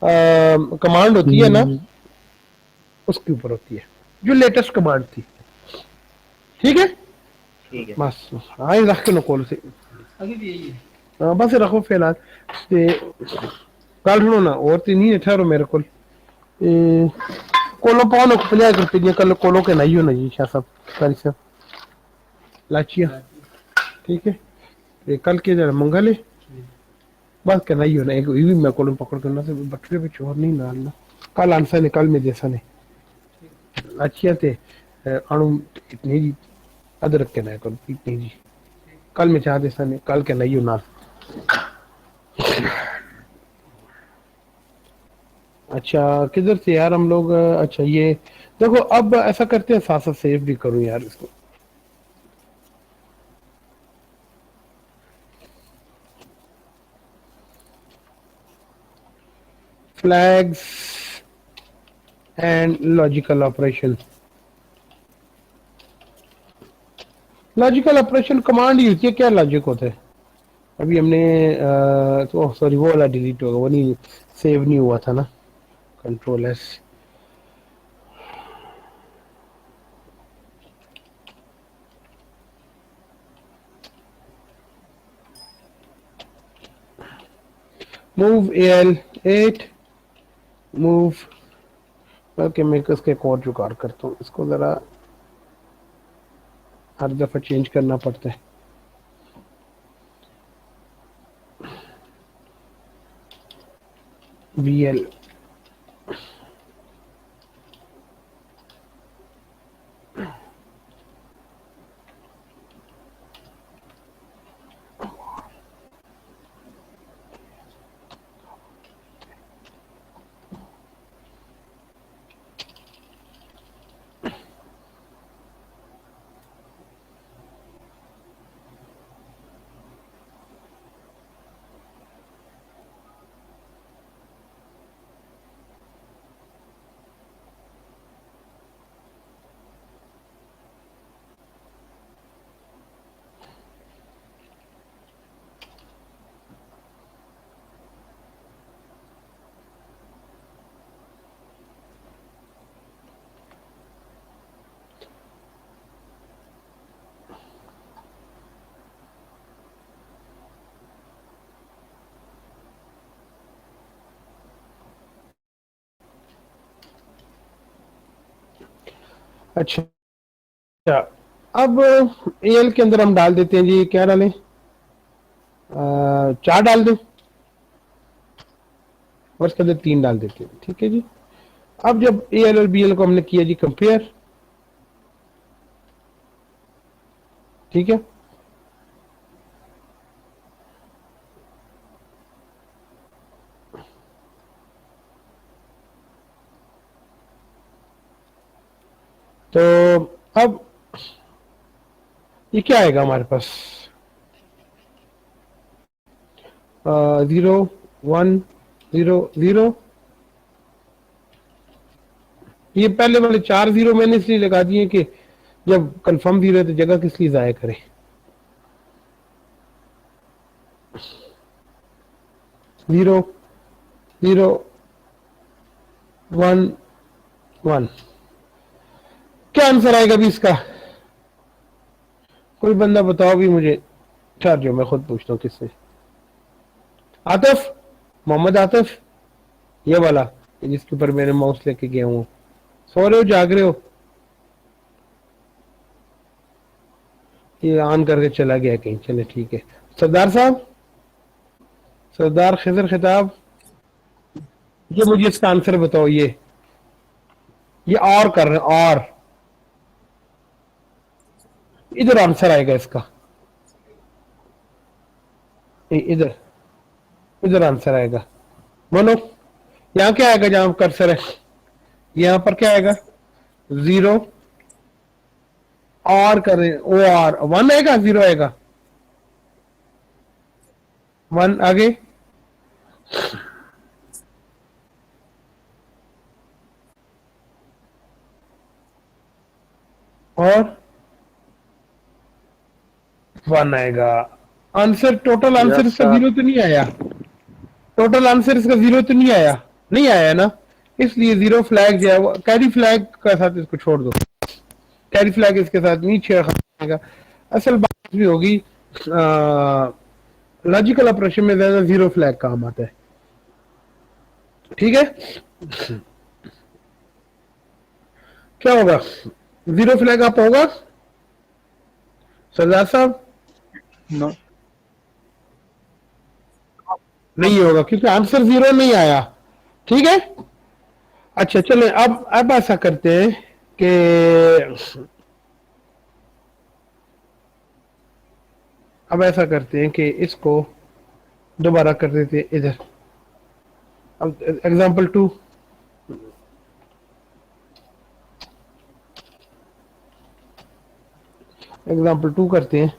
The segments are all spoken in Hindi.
कमांड होती है ना, उसके ऊपर होती है, जो लेटेस्ट कमांड थी। ठीक है, ठीक है। बस हाँ ये रख के लो कॉल से अभी भी यही है। हाँ, बस रखो फिलहाल ते कल सुनो ना और तीन ही ठहरो मेरे को कोलो पाओ 50 रुपये कल कोलो के नहीं हो ना जी शाह सब सारी सब लाचिया। ठीक है, ये कल के जरा मंगा ले बस के नहीं हो ना एक ये भी मैं कोलो पकड़ करना से बटरे पे चोर नहीं डालना कल आंसर निकल में जैसा ने लाचिया थे अणु इतनी जी अदरक के ना करो इतनी जी कल में चाह जैसा ने कल के नहीं हो ना। अच्छा किधर से यार हम लोग अच्छा ये देखो अब ऐसा करते हैं साथ साथ सेव भी करूं यार इसको। Flags and logical operation. Logical operation command use किया क्या लॉजिक होता है अभी हमने तो सॉरी वो वाला डिलीट होगा वो नहीं सेव नहीं हुआ था ना control S move L 8 move okay मैं इसके कोड जुगाड़ करता हूँ इसको जरा हर दफा चेंज करना पड़ता है। वी एल अच्छा अब एल के अंदर हम डाल देते हैं जी क्या डालें 4 डाल दें और इसके अंदर 3 डाल देते हैं। ठीक है जी अब जब ए एल और बी एल को हमने किया जी कंपेयर ठीक है तो अब ये क्या आएगा हमारे पास 0 1 0 0 ये पहले वाले 4 0 मैंने इसलिए लगा दिए कि जब कंफर्म 0 है तो जगह किस लिए जाया करे 0 0 1 1 क्या आंसर आएगा भी इसका कोई बंदा बताओ भी मुझे ठहर जो मैं खुद पूछता हूँ किससे आतिफ मोहम्मद आतिफ ये वाला जिसके ऊपर मैंने माउस लेके गया हूँ सो रहे हो जाग रहे हो ये ऑन करके चला गया कहीं चले ठीक है सरदार साहब सरदार खिजर खिताब ये मुझे इसका आंसर बताओ ये और कर रहे हैं और इधर आंसर आएगा इसका इधर इधर आंसर आएगा बोलो यहाँ क्या आएगा जहां कर्सर है यहाँ पर क्या आएगा 0 और कर रहे ओ आर 1 आएगा 0 आएगा 1 आगे और 1 आएगा आंसर टोटल आंसर इसका 0 तो नहीं आया टोटल आंसर इसका 0 तो नहीं आया नहीं आया ना, इसलिए जीरो फ्लैग जो है वो कैरी फ्लैग का साथ इसको छोड़ दो, कैरी फ्लैग इसके साथ नहीं छेड़खानी का। असल बात भी होगी, लॉजिकल ऑपरेशन में ज्यादा जीरो फ्लैग काम आता है, ठीक है। क्या होगा, जीरो फ्लैग अप होगा सरदार साहब? नो नहीं होगा क्योंकि आंसर जीरो नहीं आया, ठीक है। अच्छा चले, अब ऐसा करते हैं कि अब ऐसा करते हैं कि इसको दोबारा कर देते हैं इधर। अब एग्जांपल 2, एग्जांपल 2 करते हैं,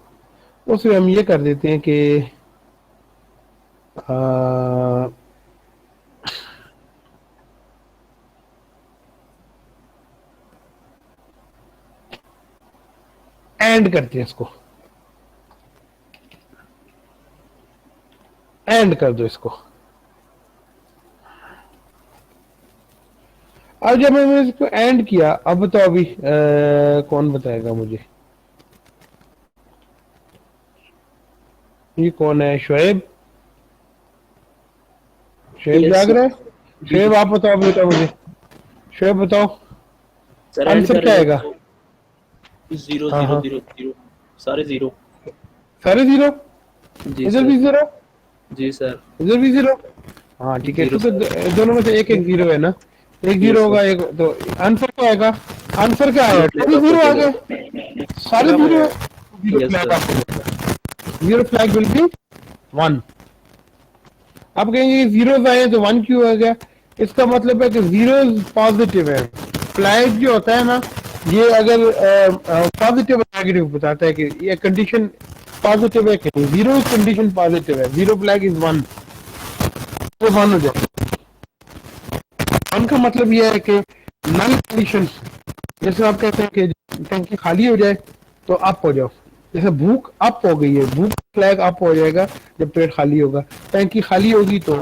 उसमें हम ये कर देते हैं कि एंड करते हैं इसको, एंड कर दो इसको। अब जब मैंने इसको एंड किया, अब तो अभी कौन बताएगा मुझे, ये कौन है? शुएब, शुएब Yes, जाग sir. रहा है? शुएब आप बताओ, अभी बताओ मुझे, शुएब बताओ सर आंसर क्या आएगा? जीरो हाँ, जीरो हाँ। जीरो जीरो, सारे जीरो। सारे जीरो, जी इधर सर। भी जीरो, जी सर। इधर भी जीरो। हाँ ठीक है, जीरो क्योंकि दोनों में से एक एक जीरो है ना, एक जीरो Yes, होगा, एक तो आंसर क्या आएगा? आंसर क्या आया? Zero टू flag जीरो आ up हो गए, सारे zero, zero Yes, flag sir. आप, जीरो फ्लैग विल बी 1। आप कहेंगे जीरोस आए तो 1 क्यों आ गया? इसका मतलब है कि जीरोस पॉजिटिव है। फ्लैग जो होता है ना, ये अगर पॉजिटिव और नेगेटिव बताता है कि ये कंडीशन पॉजिटिव है कि नहीं। जीरो कंडीशन पॉजिटिव है, जीरो फ्लैग इज 1, तो 1 हो जाए। 1 का मतलब ये है कि नल कंडीशन, जैसे आप कहते हैं कि टंकी खाली हो जाए तो अप हो जाओ, जैसे भूख अप हो गई है, भूख फ्लैग अप हो जाएगा जब पेट खाली होगा, टंकी खाली होगी तो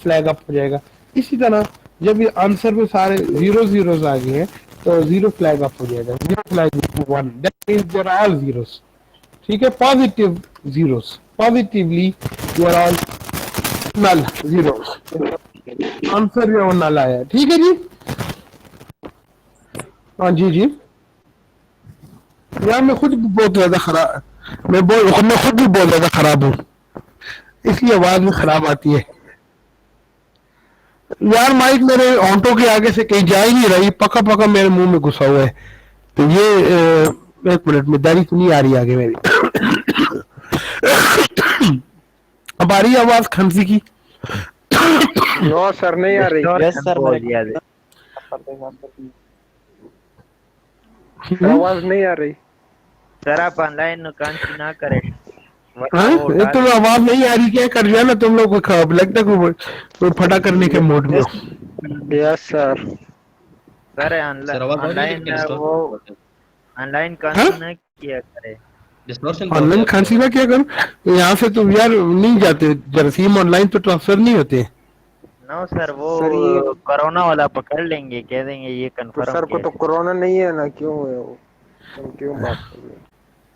फ्लैग अप हो जाएगा। इसी तरह जब ये आंसर में सारे जीरो जीरोस आ गए हैं तो जीरो फ्लैग अप हो जाएगा, zero flag 1, that means there are all zeros, ठीक है। Positive zeros, positively you are all null zero, answer जो है वो नल आया, ठीक है जी। हाँ जी जी, यार मैं खुद भी बहुत ज्यादा खराब, मैं खुद भी बहुत ज्यादा खराब हूँ, इसलिए आवाज में खराब आती है। यार माइक मेरे होंठों के आगे से कहीं जा ही नहीं रही, पका पका मेरे मुंह में घुसा हुआ है। तो ये एक मिनट में दाढ़ी तो नहीं आ रही आगे मेरी। अब आ रही है आवाज खांसी की? नो सर, नहीं आ रही। यस सर, बोलिए। आवाज नहीं आ रही। सर आप ऑनलाइन कांची ना करें, वरना हाँ? वो ये उठा तो लेंगे। आवाज नहीं आ रही, क्या कर जाना तुम लोग को? लगता है कोई फटा करने के मूड में हो। Yes sir. सर सर आवाज आ रही है ऑनलाइन लेकिन वो ऑनलाइन हाँ? कांची ना किया करे। डिस्टॉर्शन ऑनलाइन खांसी में क्या करूं? यहाँ से तो यार नहीं जाते जरासीम, ऑनलाइन तो ट्रांसफर नहीं होते। नो सर, वो सर ये कोरोना वाला पकड़ लेंगे, कह देंगे ये तो कंफर्म सर को तो कोरोना नहीं है ना, क्यों है वो? तुम क्यों बात कर रहे हो?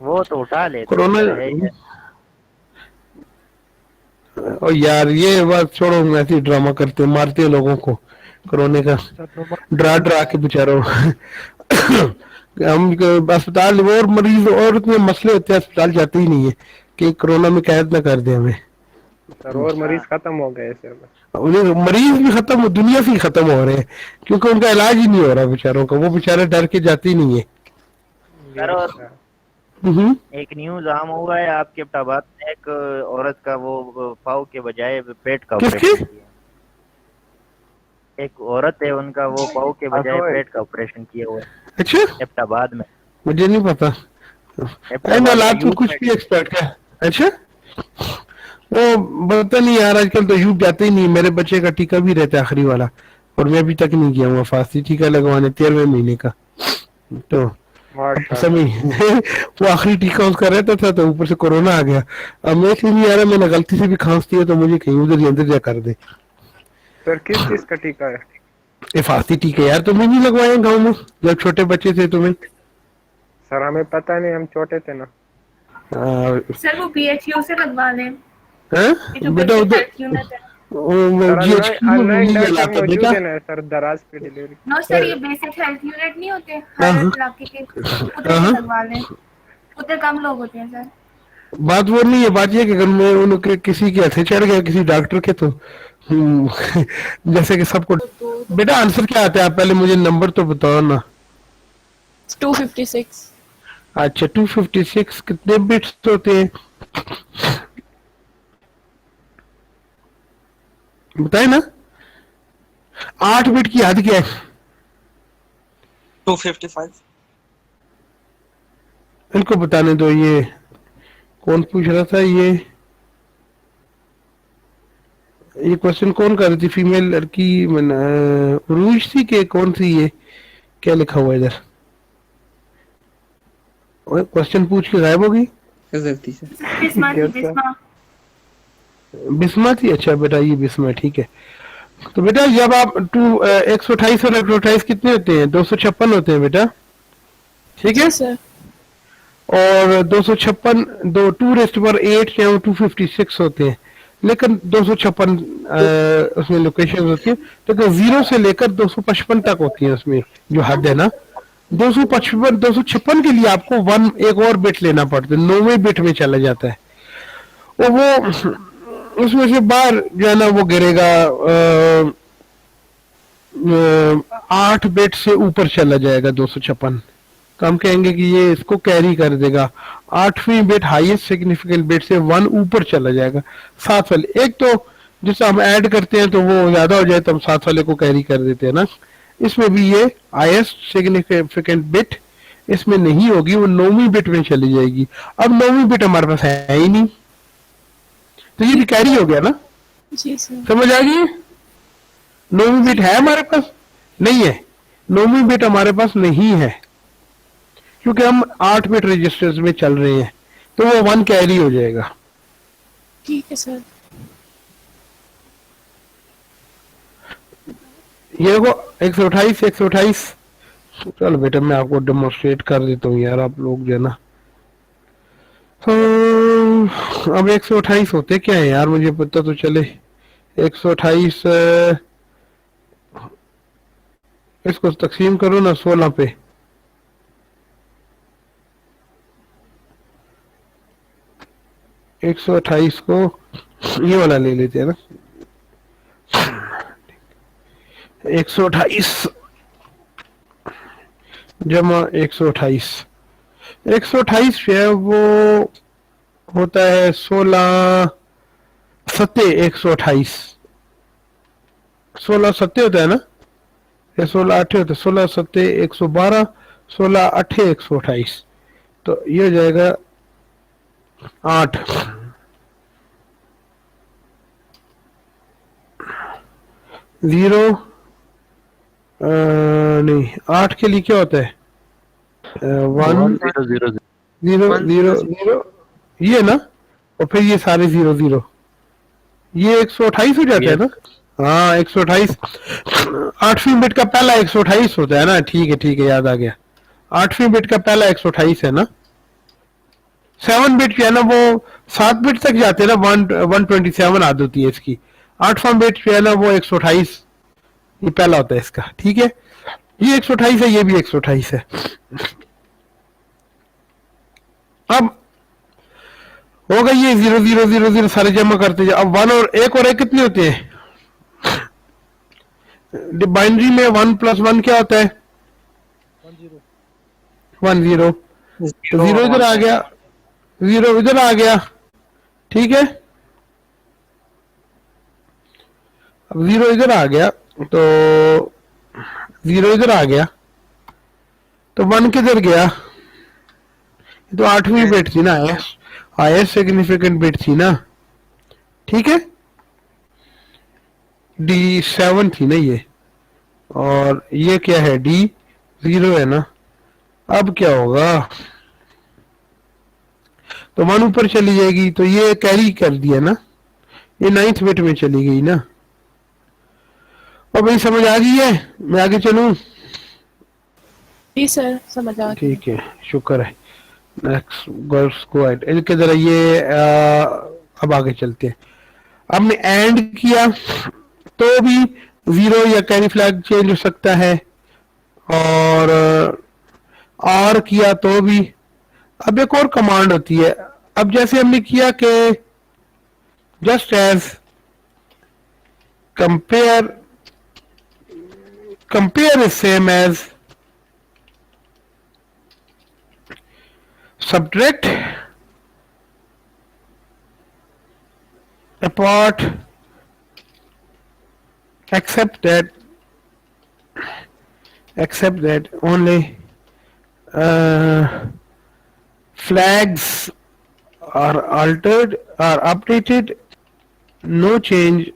वो तो उठा लेते हैं, कोरोना, सर, है ही है। और यार ये बात छोड़ो, ऐसे ही ड्रामा करते मारते हैं लोगों को कोरोना का, डरा डरा के बेचारों। हम अस्पताल और मरीज और इतने मसले होते हैं, अस्पताल जाते ही नहीं है कि कोरोना में कैद ना कर दे हमें। सर और मरीज खत्म हो गए सर। उन्हें मरीज भी खत्म, दुनिया से ही खत्म हो रहे हैं क्योंकि उनका इलाज ही नहीं हो रहा बेचारों का, वो बेचारे डर के जाते ही नहीं है। सर और एक न्यूज आम हुआ है आपके इब्टाबाद में, एक औरत का वो पाव के बजाय पेट का किसकी? ऑपरेशन किया। एक औरत है, उनका वो पाव के बजाय पेट का ऑपरेशन किया हुआ है अच्छा, इब्टाबाद में। मुझे नहीं पता। इब्टाबाद हालात में कुछ भी एक्सपर्ट का। अच्छा, वो पता नहीं यार, आजकल तो यूं जाते ही नहीं। मेरे बच्चे का टीका भी रहता है आखिरी वाला, और मैं अभी तक नहीं गया हूँ फांसी टीका लगवाने 13वें महीने का। तो समझ वो आखिरी टीका उसका रहता था, तो ऊपर से कोरोना आ गया। अब मैं इसलिए नहीं आ रहा, मैंने गलती से भी खांस दिया तो मुझे कहीं उधर ही अंदर जा कर दे। सर किस चीज का टीका है? हिफाजती टीके यार तुम्हें नहीं लगवाए गांव में जब छोटे बच्चे थे तुम्हें? सर हमें पता नहीं, हम छोटे थे ना। सर वो PHU से लगवा लें। हैं? ये जो बेटा बच्चे उधर हेल्थ यूनिट है। सर GHQ में ऑनलाइन नहीं डॉक्टर लाता मौजूद बेटा। है ना सर, दराज पे डिलीवरी। नो सर, ये बेसिक हेल्थ यूनिट नहीं होते हाँ, हर हाँ। इलाके के, उधर से लगवा लें। उधर कम लोग होते हैं सर। बात वो नहीं है, बात ये है कि अगर मैं उनके किसी के हथे चढ़ गया किसी डॉक्टर के तो जैसे कि सबको। बेटा आंसर क्या आता है, आप पहले मुझे नंबर तो बताओ ना। 256। अच्छा 256 कितने बिट्स होते हैं बताए ना? 8 बिट की हद क्या है? 255। इनको बताने दो। ये कौन पूछ रहा था? ये क्वेश्चन कौन कर रही थी? फीमेल लड़की उरूज थी कि कौन सी? ये क्या लिखा हुआ है इधर? क्वेश्चन पूछ के गायब होगी। बिस्मा थी, बिस्मा। बिस्मा थी? अच्छा बेटा ये बिस्मा, ठीक है। तो बेटा जब आप 128 और 128 कितने होते हैं? 256 होते हैं बेटा, ठीक है। सर और 256 2 8 जो 256 होते हैं, लेकिन 256 उसमें लोकेशन होती है, तो 0 से लेकर 255 तक होती है उसमें जो हद है ना। 256 के लिए आपको एक और बिट लेना पड़ता है, 9वें बिट में चला जाता है। और वो उसमें से बाहर जो है ना वो गिरेगा 8 बिट से ऊपर चला जाएगा 256, तो हम कहेंगे कि ये इसको कैरी कर देगा। 8वीं बिट हाईएस्ट सिग्निफिकेंट बिट से 1 ऊपर चला जाएगा। 7 वाले एक तो जिसे हम ऐड करते हैं तो वो ज्यादा हो जाए तो हम 7 वाले को कैरी कर देते हैं ना। इसमें भी ये हाईएस्ट सिग्निफिकेंट बिट इसमें नहीं होगी, वो 9वीं बिट में चली जाएगी। अब 9वीं बिट हमारे पास है ही नहीं, तो ये भी कैरी हो गया ना। जी सर। समझ आ गई? 9वीं बिट है हमारे पास? नहीं है, 9वीं बिट हमारे पास नहीं है क्योंकि हम 8 बिट रजिस्टर्स में चल रहे हैं, तो वो 1 कैरी हो जाएगा। ठीक है सर। ये देखो 128 चलो बेटा मैं आपको डेमोन्स्ट्रेट कर देता हूँ यार, आप लोग जो है ना। तो अब 128 होते क्या है यार, मुझे पता तो चले। 128 इसको तकसीम करो ना 16 पे। 128 को ये वाला ले लेते हैं ना। 128 जमा 128 जो है वो होता है 16 सत्ते 128। 16 सत्ते होता है ना, या 16 8 होता है। 16 सत्ते 112, 16 8 128, तो ये हो जाएगा 8। जीरो नहीं, 8 के लिए क्या होता है? 1 0 0 0 ये ना, और फिर ये सारे 0 0, ये 128 हो जाता है ना। हाँ 128 8वीं बिट का पहला 128 होता है ना। ठीक है याद आ गया। 8वीं बिट का पहला 128 है ना। 7 बिट जो है ना वो 7 बिट तक जाते हैं ना, 127 आदत होती है इसकी। 8वां बिट जो है ना वो 128 ये पहला होता है इसका, ठीक है। ये 128 है, ये भी 128 है। अब हो गई ये 0 0 0 0 सारे जमा करते जाओ। अब 1 और 1 कितने होते हैं? बाइनरी में 1 + 1 क्या होता है? 1 0। 0 इधर आ गया, 0 इधर आ गया, ठीक है। अब 0 इधर आ गया तो 0 इधर आ गया तो 1 किधर गया? तो 8वीं बिट थी ना, हाईएस्ट सिग्निफिकेंट बिट थी ना, ठीक है। D7 थी ना ये, और ये क्या है? D0 है ना। अब क्या होगा? तो 1 ऊपर चली जाएगी, तो ये कैरी कर दिया ना, ये 9th बिट में चली गई ना। और भाई समझ आ गई है, मैं आगे चलूं? जी सर, समझ आ गया। ठीक है, शुक्र है। नेक्स्ट गर्ल्स को ऐड इनके जरा ये अब आगे चलते हैं। हमने एंड किया तो भी जीरो या कैरी फ्लैग चेंज हो सकता है, और किया तो भी। अब एक और कमांड होती है। अब जैसे हमने किया कि just as compare, compare is same as subtract, apart, except that only flags are altered, are updated, no change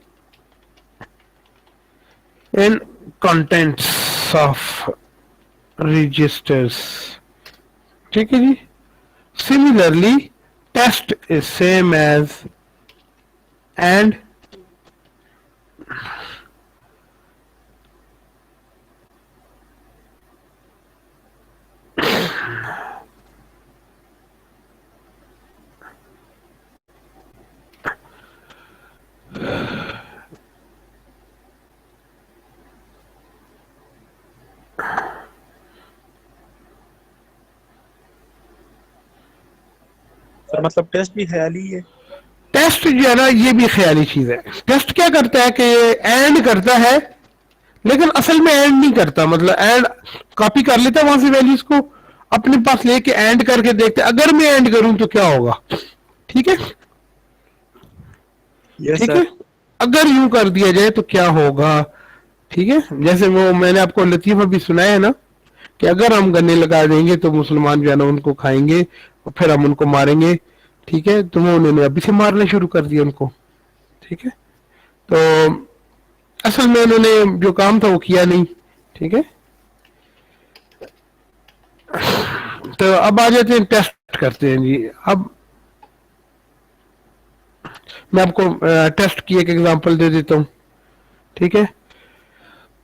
in contents of registers. ठीक है जी। Similarly, test is same as and sir मतलब टेस्ट भी ख्याली है। टेस्ट जो है ना, ये भी ख्याली चीज है। टेस्ट क्या करता है कि एंड करता है, लेकिन असल में एंड नहीं करता। मतलब एंड कॉपी कर लेता है वहां से वैल्यूज को, अपने पास लेके एंड करके देखते अगर मैं एंड करूं तो क्या होगा। ठीक है, यस ठीक सर। है, अगर यूं कर दिया जाए तो क्या होगा। ठीक है, जैसे वो मैंने आपको लतीफा भी सुनाया है ना, कि अगर हम गन्ने लगा देंगे तो मुसलमान जो है ना उनको खाएंगे और फिर हम उनको मारेंगे। ठीक है, तो वो उन्होंने अभी से मारने शुरू कर दिया उनको। ठीक है, तो असल में उन्होंने जो काम था वो किया नहीं। ठीक है, तो अब आ जाते हैं, टेस्ट करते हैं जी। अब मैं आपको टेस्ट की एक एग्जांपल दे देता हूं। ठीक है,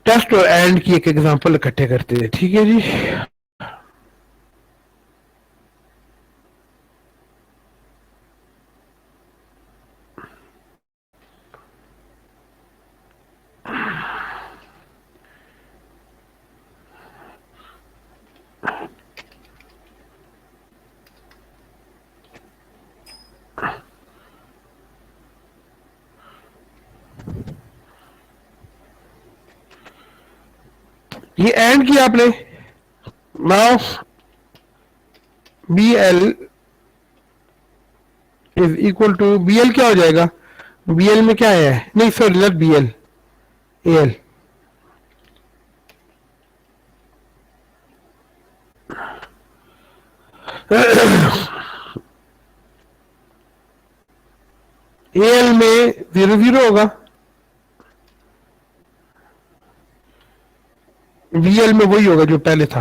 टेस्ट और एंड की एक एग्जांपल इकट्ठे करते हैं। ठीक है जी। ये एंड किया आपने, now B L is equal to, B L क्या हो जाएगा, बी एल में क्या है, नहीं sorry not B L, A L. A L में 0 0 होगा, बी एल में वही होगा जो पहले था,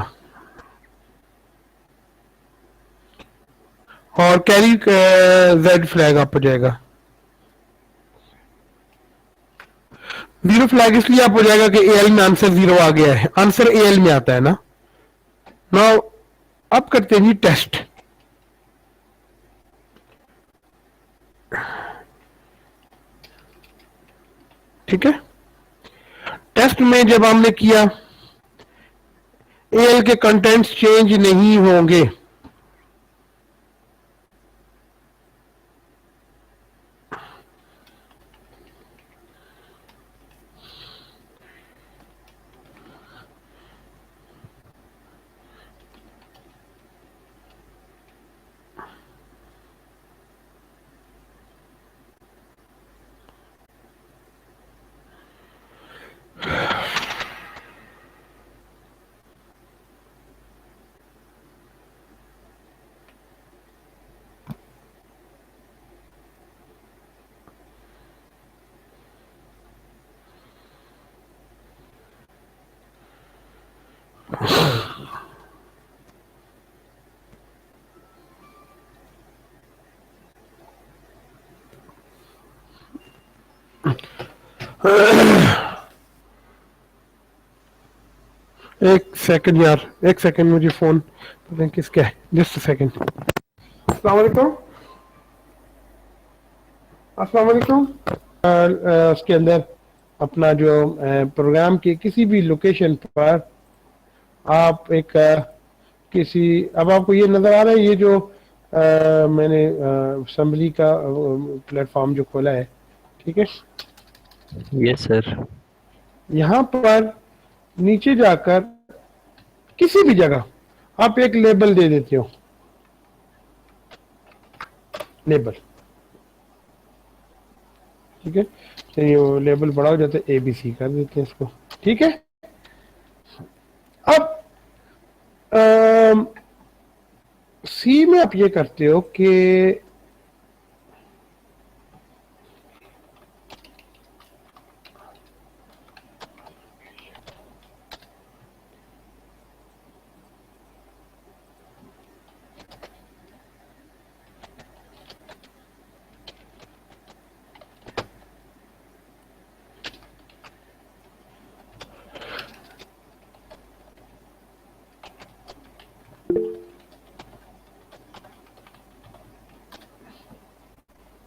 और कैरी जेड फ्लैग अप हो जाएगा। 0 फ्लैग इसलिए अप हो जाएगा कि ए एल में आंसर 0 आ गया है, आंसर ए एल में आता है ना। नाउ अब करते हैं जी टेस्ट। ठीक है, टेस्ट में जब हमने किया ए एल के कंटेंट्स चेंज नहीं होंगे, एक सेकंड यार, एक सेकंड, मुझे फोन पता नहीं किसका है, जस्ट अ सेकंड। अस्सलाम वालेकुम, अस्सलाम वालेकुम। उसके अंदर अपना जो प्रोग्राम के किसी भी लोकेशन पर आप एक किसी, अब आपको ये नजर आ रहा है, ये जो मैंने असेंबली का प्लेटफॉर्म जो खोला है, ठीक है, यस सर। यहाँ पर नीचे जाकर किसी भी जगह आप एक लेबल दे देते हो, लेबल, ठीक है, तो ये वो लेबल बड़ा हो जाता है, ABC कर देते हैं इसको, ठीक है। अब सी में आप ये करते हो कि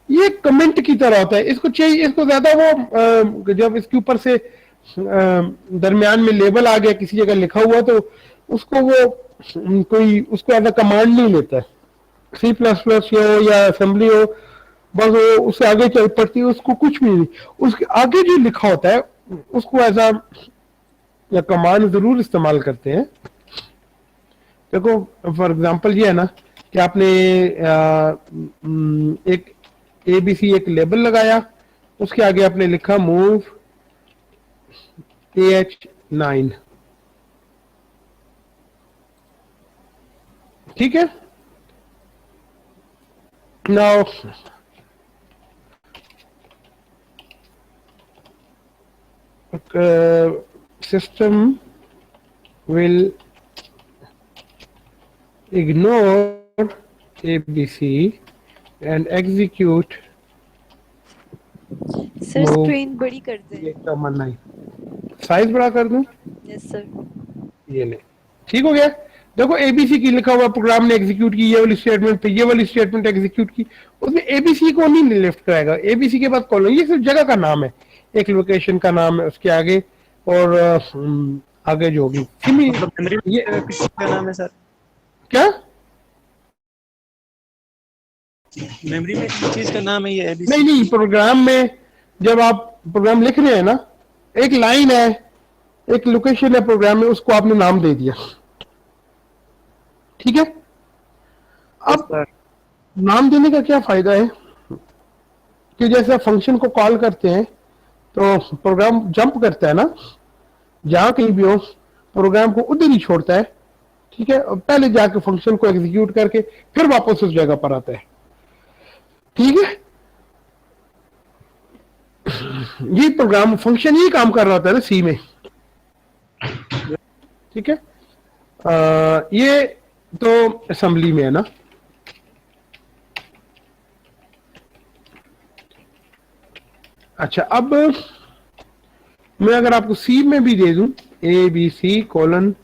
ये कमेंट की तरह होता है, इसको चाहिए, इसको ज्यादा वो जब इसके ऊपर से दरमियान में लेबल आ गया, किसी जगह लिखा हुआ, तो उसको वो कोई उसको एज अ कमांड नहीं लेता है। C++ हो या असेंबली हो, बस वो उससे आगे चल पड़ती है, उसको कुछ भी नहीं, उसके आगे जो लिखा होता है उसको एज अ या कमांड जरूर इस्तेमाल करते हैं। देखो फॉर एग्जांपल ये है ना कि आपने एक ABC एक लेबल लगाया, उसके आगे आपने लिखा मूव AH9, ठीक है। Now system will ignore ABC and execute sir screen बड़ी कर दें। ये तमन्ना, साइज बड़ा कर दूं? Yes sir. ये ले, ठीक हो गया। देखो ABC की लिखा हुआ प्रोग्राम ने एग्जीक्यूट की, ये वाली स्टेटमेंट पे ये वाली स्टेटमेंट एग्जीक्यूट की, उसमें ABC को नहीं लेफ्ट कराएगा, ABC के बाद कॉलन, ये सिर्फ जगह का नाम है, एक लोकेशन का नाम है उसके आगे, और आगे जो भी ये क्या नाम है सर? क्या मेमोरी में किस चीज का नाम है ये? नहीं नहीं, प्रोग्राम में जब आप प्रोग्राम लिख रहे हैं ना, एक लाइन है, एक लोकेशन है प्रोग्राम में, उसको आपने नाम दे दिया, ठीक है। अब नाम देने का क्या फायदा है कि जैसे फंक्शन को कॉल करते हैं तो प्रोग्राम जंप करता है ना, जहां कहीं भी हो प्रोग्राम को उधर ही छोड़ता है, ठीक है, और पहले जाके फंक्शन को एग्जीक्यूट करके फिर वापस उस जगह पर आता है, ठीक है। ये प्रोग्राम फंक्शन ही काम कर रहा था ना सी में, ठीक है। ये तो असेंबली में है ना। अच्छा, अब मैं अगर आपको सी में भी दे दूं ABC कोलन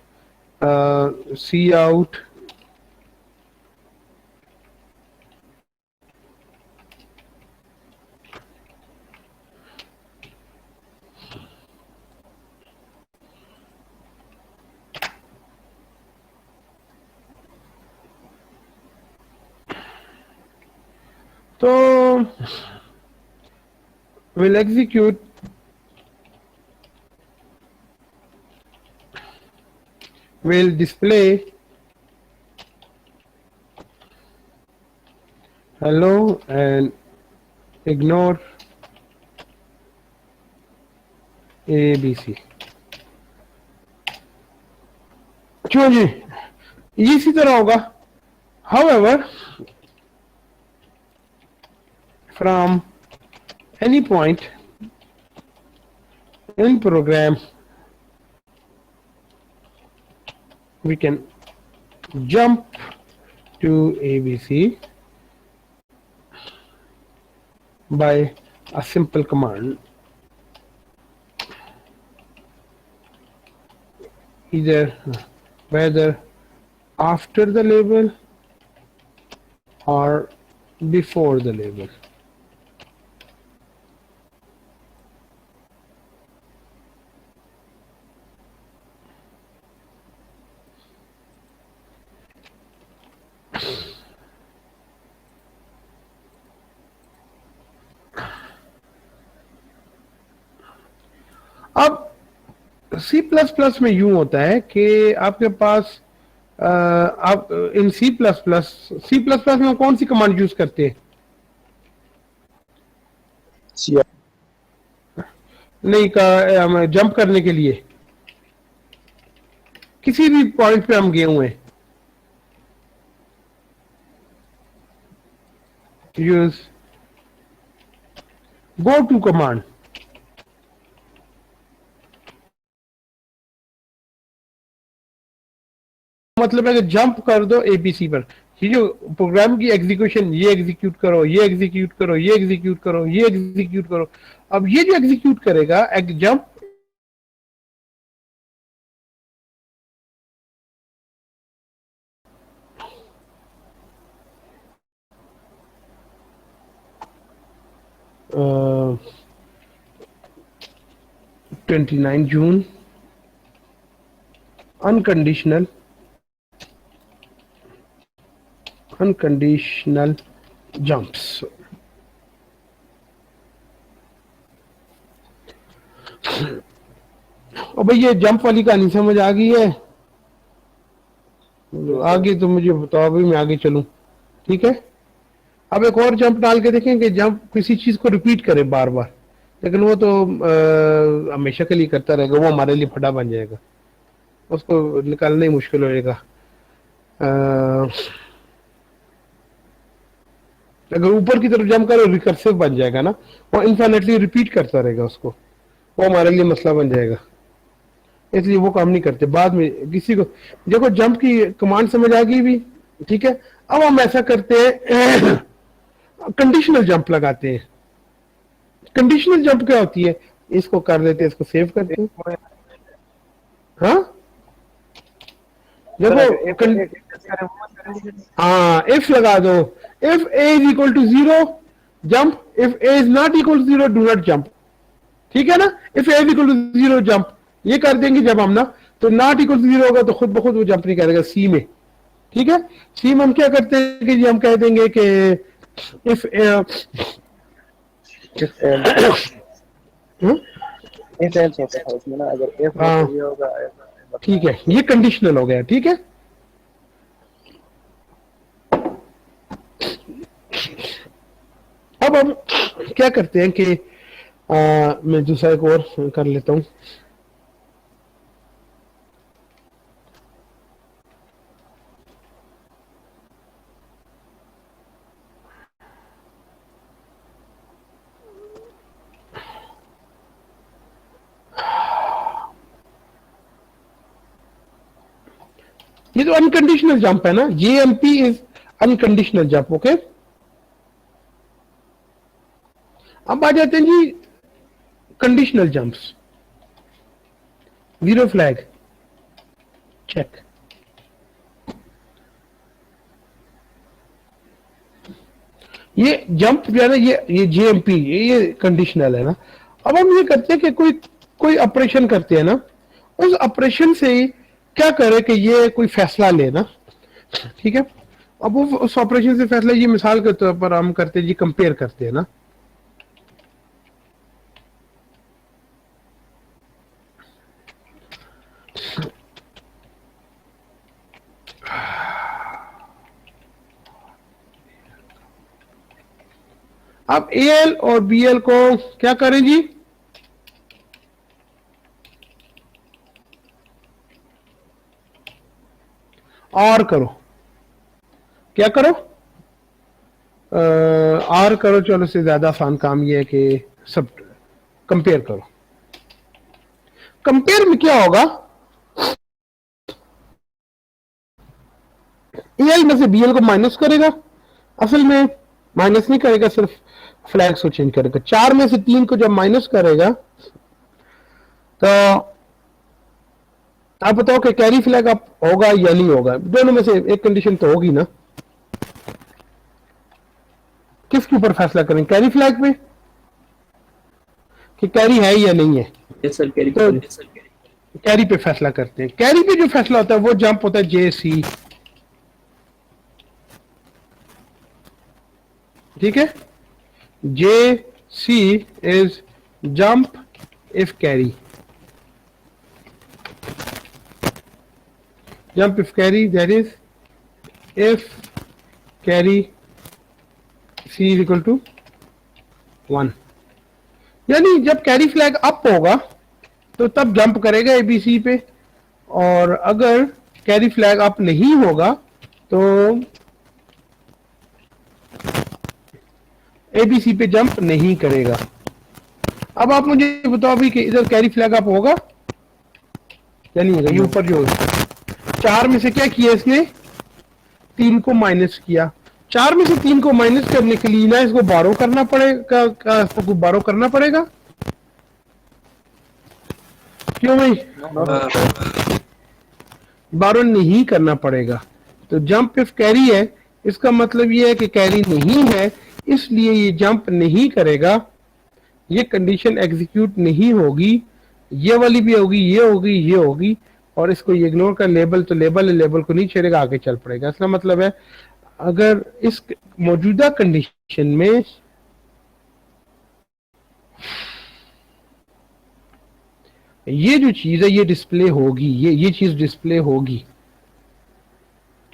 सी आउट, तो will execute will display hello and ignore ABC। क्यों जी, ये इसी तरह होगा। However, from any point in program we can jump to ABC by a simple command, either whether after the label or before the label. अब C++ में यूं होता है कि आपके पास आप इन C++ में कौन सी कमांड यूज करते हैं? नहीं का जंप करने के लिए किसी भी पॉइंट पे हम गए हुए हैं, यूज गो टू कमांड। मतलब है कि जंप कर दो एबीसी पर, ये जो प्रोग्राम की एग्जीक्यूशन, ये एग्जीक्यूट करो, ये एग्जीक्यूट करो, ये एग्जीक्यूट करो, ये एग्जीक्यूट करो। अब ये जो एग्जीक्यूट करेगा एक jump uh, 29 June unconditional jumps। और भाई ये जंप वाली कहानी समझ आ गई है? आगे तो मुझे बताओ भाई, मैं आगे चलूं, ठीक है? अब एक और जंप डाल के देखें कि जंप किसी चीज को रिपीट करे बार बार, लेकिन वो तो हमेशा के लिए करता रहेगा, वो हमारे लिए फटा बन जाएगा, उसको निकालना ही मुश्किल हो जाएगा। अगर ऊपर की तरफ जंप करो रिकर्सिव बन जाएगा ना, वो इनफाइनाइटली रिपीट करता रहेगा उसको, वो हमारे लिए मसला बन जाएगा, इसलिए वो काम नहीं करते। बाद में किसी को देखो जंप की कमांड समझ आ गई भी, ठीक है? अब हम ऐसा करते हैं कंडीशनल जंप लगाते हैं। कंडीशनल जंप क्या होती है? इसको कर देते हैं, इसको सेव करते हैं। हाँ देखो हाँ इफ लगा दो, if a is equal to 0 jump, if a is not equal to 0 do not jump, ठीक है ना? If a is equal to 0 jump, ये कर देंगे जब हम ना, तो नॉट इक्वल टू 0 होगा तो खुद ब खुद वो जंप नहीं करेगा सी में, ठीक है? सी में हम क्या करते हैं कि हम कह देंगे कि इफ ठीक है, ये कंडीशनल हो गया, ठीक है? अब हम क्या करते हैं कि मैं दूसरा एक और कर लेता हूं। ये तो अनकंडीशनल जंप है ना, JMP is unconditional jump, okay? अब आ जाते हैं जी conditional jumps. Zero flag check, ये जंप जो है ना, ये JMP ये कंडीशनल है ना। अब हम ये करते हैं कि कोई ऑपरेशन करते हैं ना, उस ऑपरेशन से क्या करे कि ये कोई फैसला लेना, ठीक है? अब वो उस ऑपरेशन से फैसला, ये मिसाल के तौर पर हम करते हैं जी, कंपेयर करते हैं ना। अब AL और BL को क्या करें जी? और करो, क्या करो? और करो, चलो से ज्यादा आसान काम ये है कि सब कंपेयर करो। कंपेयर में क्या होगा? AL में से BL को माइनस करेगा, असल में माइनस नहीं करेगा, सिर्फ फ्लैग्स को चेंज करेगा। 4 में से 3 को जब माइनस करेगा तो आप बताओ कि कैरी फ्लैग अप होगा या नहीं होगा, दोनों में से एक कंडीशन तो होगी ना। किसके ऊपर फैसला करें, कैरी फ्लैग पे कि कैरी है या नहीं है? यस सर, कैरी तो कैरी पे फैसला करते हैं। कैरी पे जो फैसला होता है वो जंप होता है जे सी, ठीक है। J C is jump if carry, jump if carry, that is if carry c is equal to 1, यानी जब कैरी फ्लैग अप होगा तो तब जंप करेगा एबीसी पे, और अगर कैरी फ्लैग अप नहीं होगा तो एबीसी पे जंप नहीं करेगा। अब आप मुझे बताओ अभी कि इधर कैरी फ्लैग अप होगा या नहीं होगा। ये ऊपर जो 4 में से क्या किया इसने, 3 को माइनस किया। 4 में से 3 को माइनस करने के लिए ना इसको बारो करना पड़ेगा, इसको बारो करना पड़ेगा, क्यों भाई? बारो नहीं करना पड़ेगा। तो जंप इफ कैरी है, इसका मतलब ये है कि कैरी नहीं है, इसलिए ये जंप नहीं करेगा, ये कंडीशन एग्जीक्यूट नहीं होगी। ये वाली भी होगी, ये होगी, ये होगी, और इसको ये इग्नोर कर, लेबल तो लेबल है, लेबल को नहीं छेड़ेगा, आगे चल पड़ेगा। इसका मतलब है अगर इस मौजूदा कंडीशन में ये जो चीज है ये डिस्प्ले होगी, ये चीज डिस्प्ले होगी।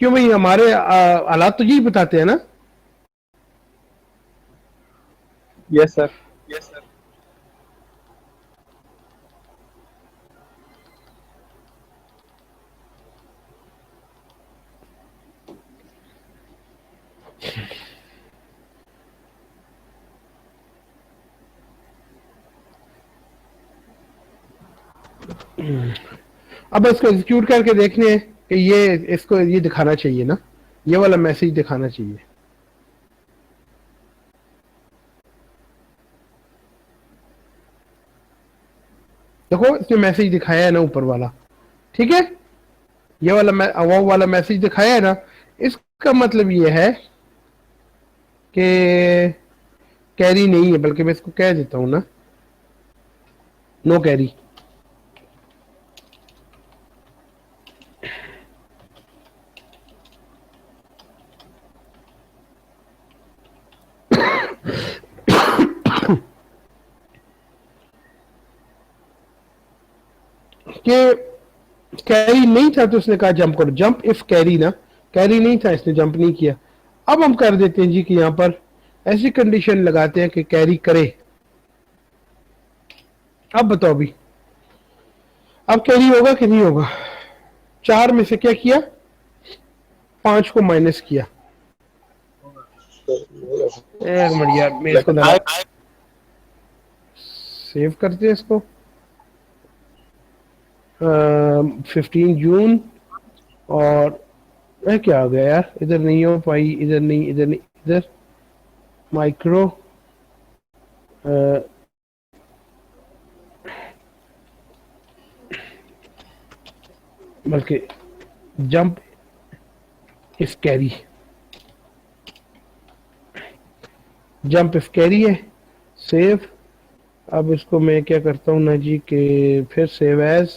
क्यों भाई? हमारे हालात तो यही बताते हैं ना। Yes sir, yes sir. अब इसको एग्जीक्यूट करके देखने हैं कि ये इसको ये दिखाना चाहिए ना, ये वाला मैसेज दिखाना चाहिए। देखो इसने मैसेज दिखाया है ना ऊपर वाला, ठीक है, ये वाला वो वाला मैसेज दिखाया है ना। इसका मतलब ये है कि कैरी नहीं है, बल्कि मैं इसको कह देता हूं ना, नो कैरी। कि कैरी नहीं था तो उसने कहा जंप करो, जंप इफ कैरी ना, कैरी नहीं था इसने जंप नहीं किया। अब हम कर देते हैं जी कि यहां पर ऐसी कंडीशन लगाते हैं कि कैरी करे। अब बताओ भी, अब कैरी होगा कि नहीं होगा? 4 में से क्या किया, 5 को माइनस किया। एक मिनट यार, मैं इसको सेव करते हैं इसको। 15 जून, और क्या आ गया यार, इधर नहीं हो पाई, इधर नहीं, इधर नहीं, इधर माइक्रो बल्कि jump if carry, jump if carry है। सेव। अब इसको मैं क्या करता हूं ना जी कि फिर सेव एज,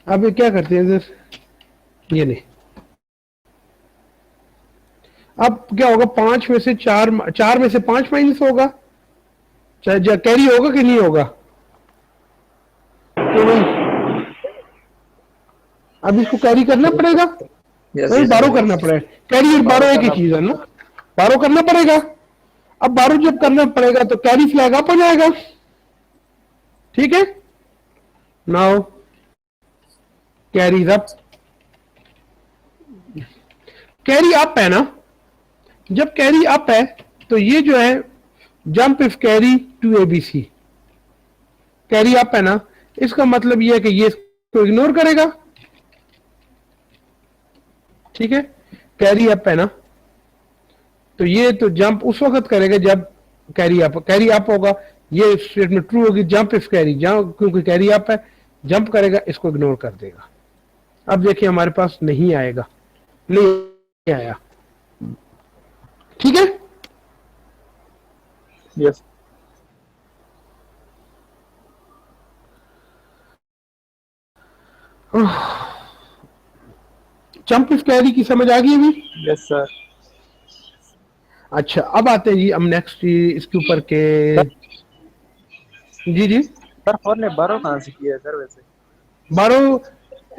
अब ये क्या करते हैं इधर, ये नहीं। अब क्या होगा, 5 में से 4 में से 5 माइनस होगा, चाहे कैरी होगा कि नहीं होगा? तो अब इसको कैरी करना पड़ेगा, नहीं बारो करना पड़ेगा। कैरी और बारो एक ही चीज है ना, बारो करना पड़ेगा। अब बारो जब करना पड़ेगा तो कैरी फ्लैग अप हो जाएगा, ठीक है। Now carry up, carry up है ना, जब कैरी अप है तो ये जो है jump if carry to ABC, carry up है ना, इसका मतलब ये है कि ये इसको इग्नोर करेगा, ठीक है। कैरी अप है ना, तो ये तो जंप उस वक्त करेगा जब कैरी अप होगा, ये स्टेटमेंट ट्रू होगी। जंप इफ कैरी, क्योंकि कैरी अप है, जंप करेगा, इसको इग्नोर कर देगा। अब देखिए हमारे पास नहीं आएगा, नहीं आया, ठीक है। यस जंप इफ कैरी की समझ आ गई अभी? Yes sir. अच्छा, अब आते हैं जी हम नेक्स्ट इसके ऊपर के। जी जी सर फोर ने बारो कहाँ से किया है सर वैसे? बारो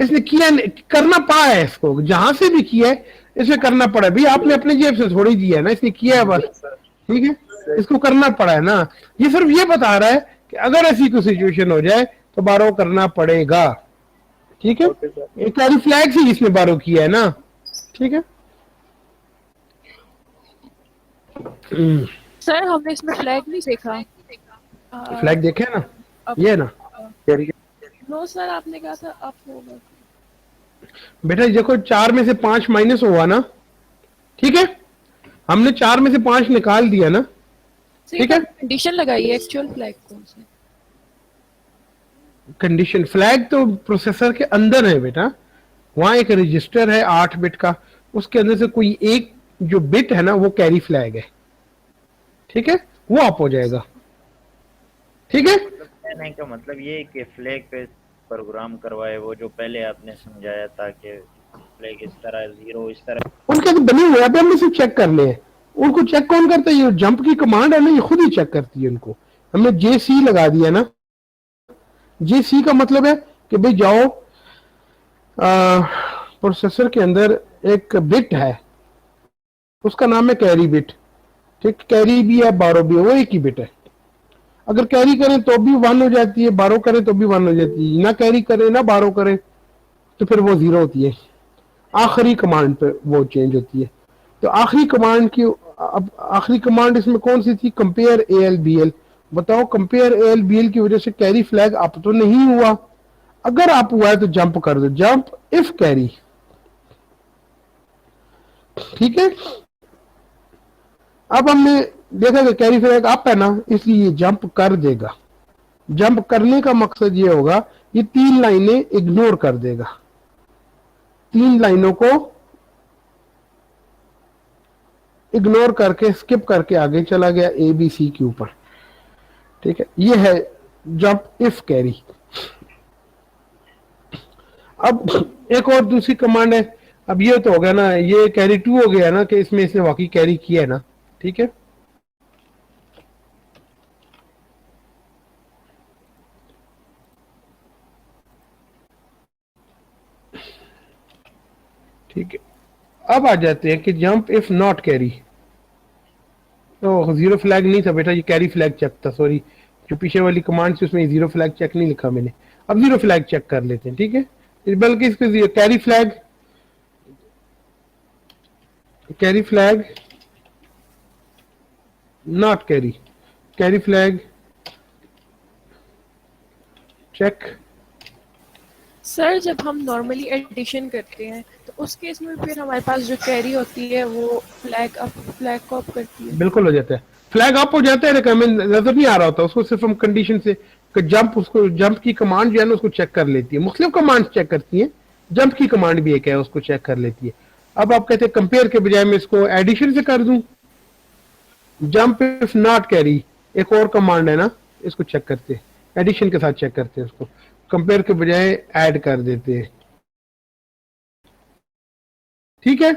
इसने किया, करना पड़ा है इसको, जहां से भी किया है इसे करना पड़ा है। भाई आपने अपने जेब से थोड़ी दिया है ना, इसने किया है बस, ठीक है, इसको करना पड़ा है ना। ये सिर्फ ये बता रहा है कि अगर ऐसी कोई सिचुएशन हो जाए तो बारो करना पड़ेगा, ठीक है। एक कैरी फ्लैग से इसने बारो किया है ना, ठीक है। सर हमने इसमें फ्लैग नहीं देखा। फ्लैग देखे ना, ये ना नो सर, आपने कहा था आप होगा। बेटा देखो 4 में से 5 माइनस हुआ ना, ठीक है, हमने 4 में से 5 निकाल दिया ना, ठीक है। कंडीशन लगाई है, एक्चुअल फ्लैग कौन सा? कंडीशन फ्लैग तो प्रोसेसर के अंदर है बेटा, वहां एक रजिस्टर है 8 बिट का, उसके अंदर से कोई एक जो बिट है ना वो कैरी फ्लैग है, ठीक है, वो आप हो जाएगा, ठीक है। कहने का मतलब ये कि फ्लैग पे प्रोग्राम करवाए, वो जो पहले आपने समझाया था कि फ्लैग इस तरह, जीरो इस तरह, उनके तो बने हुए, अभी हमने सिर्फ चेक करने हैं। उनको चेक कौन करता है? ये जंप की कमांड है ना, ये खुद ही चेक करती है उनको। हमने JC लगा दिया ना, JC का मतलब है कि भाई जाओ प्रोसेसर के अंदर एक बिट है, उसका नाम है कैरी बिट, ठीक, कैरी भी है बारो भी है, वो एक ही बिट है। अगर कैरी करें तो भी 1 हो जाती है, बारो करें तो भी 1 हो जाती है, ना कैरी करें ना बारो करें तो फिर वो 0 होती है। आखिरी कमांड पे वो चेंज होती है। तो आखिरी कमांड की, अब आखिरी कमांड इसमें कौन सी थी? Compare ALBL। बताओ कंपेयर ALBL की वजह से कैरी फ्लैग अप तो नहीं हुआ, अगर आप हुआ है तो जंप कर दो, जंप इफ कैरी, ठीक है। अब हमने देखा कि कैरी फ्लैग अप है ना, इसलिए ये जंप कर देगा। जंप करने का मकसद ये होगा, ये 3 लाइनें इग्नोर कर देगा, 3 लाइनों को इग्नोर करके स्किप करके आगे चला गया ABC के ऊपर, ठीक है। ये है जंप इफ कैरी। अब एक और दूसरी कमांड है। अब ये तो हो गया ना, ये कैरी 2 हो गया ना, कि इसमें इसने वाकई कैरी किया है ना, ठीक है। ठीक है, अब आ जाते हैं कि जंप इफ नॉट कैरी। तो 0 फ्लैग नहीं था बेटा, ये कैरी फ्लैग चेक था, सॉरी, जो पीछे वाली कमांड थी उसमें 0 फ्लैग चेक नहीं लिखा मैंने। अब 0 फ्लैग चेक कर लेते हैं, ठीक है, बल्कि इसको carry flag not carry, carry flag check. Sir जब हम नॉर्मली एडिशन करते हैं तो उस केस में फिर हमारे पास जो कैरी होती है वो फ्लैग को अप करती है। बिल्कुल हो जाता है, फ्लैग अप हो जाता है, लेकिन हमें नजर नहीं आ रहा होता उसको, सिर्फ हम कंडीशन से जंप, उसको जंप की कमांड जो है ना उसको चेक कर लेती है। मुख्तलिफ कमांड चेक करती है, जंप की कमांड भी एक है, उसको चेक कर लेती है। अब आप कहते हैं कंपेयर के बजाय मैं इसको एडिशन से कर दूं, जंप इफ नॉट कैरी एक और कमांड है ना, इसको चेक करते हैं, एडिशन के साथ चेक करते हैं, उसको कंपेयर के बजाय ऐड कर देते हैं, ठीक है।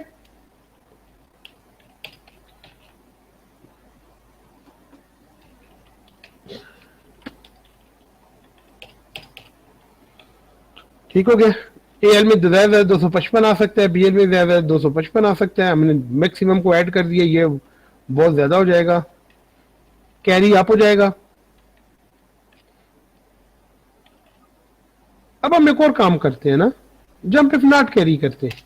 ठीक हो गया। AL में ज्यादा 255 आ सकता है, BL में ज्यादा 255 आ सकता है, हमने मैक्सिमम को ऐड कर दिया, ये बहुत ज्यादा हो जाएगा, कैरी अप हो जाएगा। अब हम एक और काम करते हैं ना, जंप इफ नॉट कैरी करते हैं,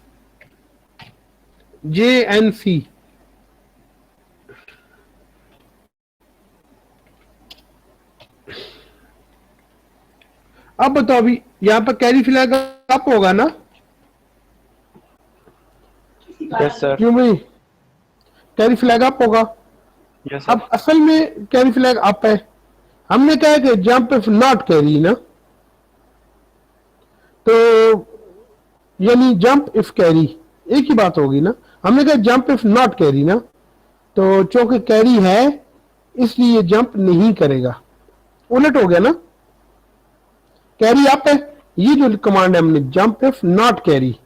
JNC। अब बताओ, अभी यहां पर कैरी फ्लैग अप होगा ना? Yes sir. क्यों भाई? कैरी फ्लैग अप होगा। यस अब असल में कैरी फ्लैग अप है, हमने कहा कि जंप इफ नॉट कैरी ना, तो यानी जंप इफ कैरी एक ही बात होगी ना। हमने कहा जंप इफ नॉट कैरी ना, तो चूंकि कैरी है इसलिए जंप नहीं करेगा, उलट हो गया ना। कैरी अप है, ये जो कमांड है हमने jump if not carry,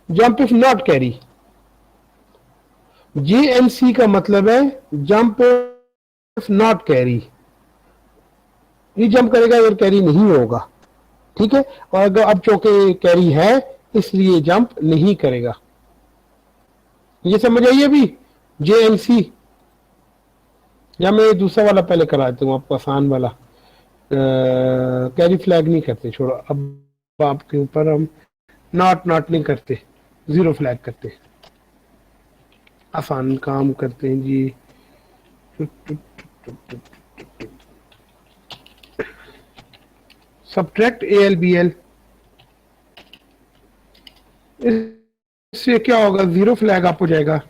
jump if not carry. JNC का मतलब है जंप इफ नॉट कैरी, ये जंप करेगा अगर कैरी नहीं होगा, ठीक है। और अगर अब चूंकि कैरी है इसलिए जंप नहीं करेगा। ये समझ आइए अभी JNC। या मैं दूसरा वाला पहले करा देता हूँ आपको, आसान वाला। कैरी फ्लैग नहीं करते, छोड़ो, अब आपके ऊपर हम नॉट नहीं करते, जीरो फ्लैग करते, आसान काम करते हैं जी। सब्ट्रैक्ट ALBL, इससे क्या होगा, जीरो फ्लैग अप हो जाएगा।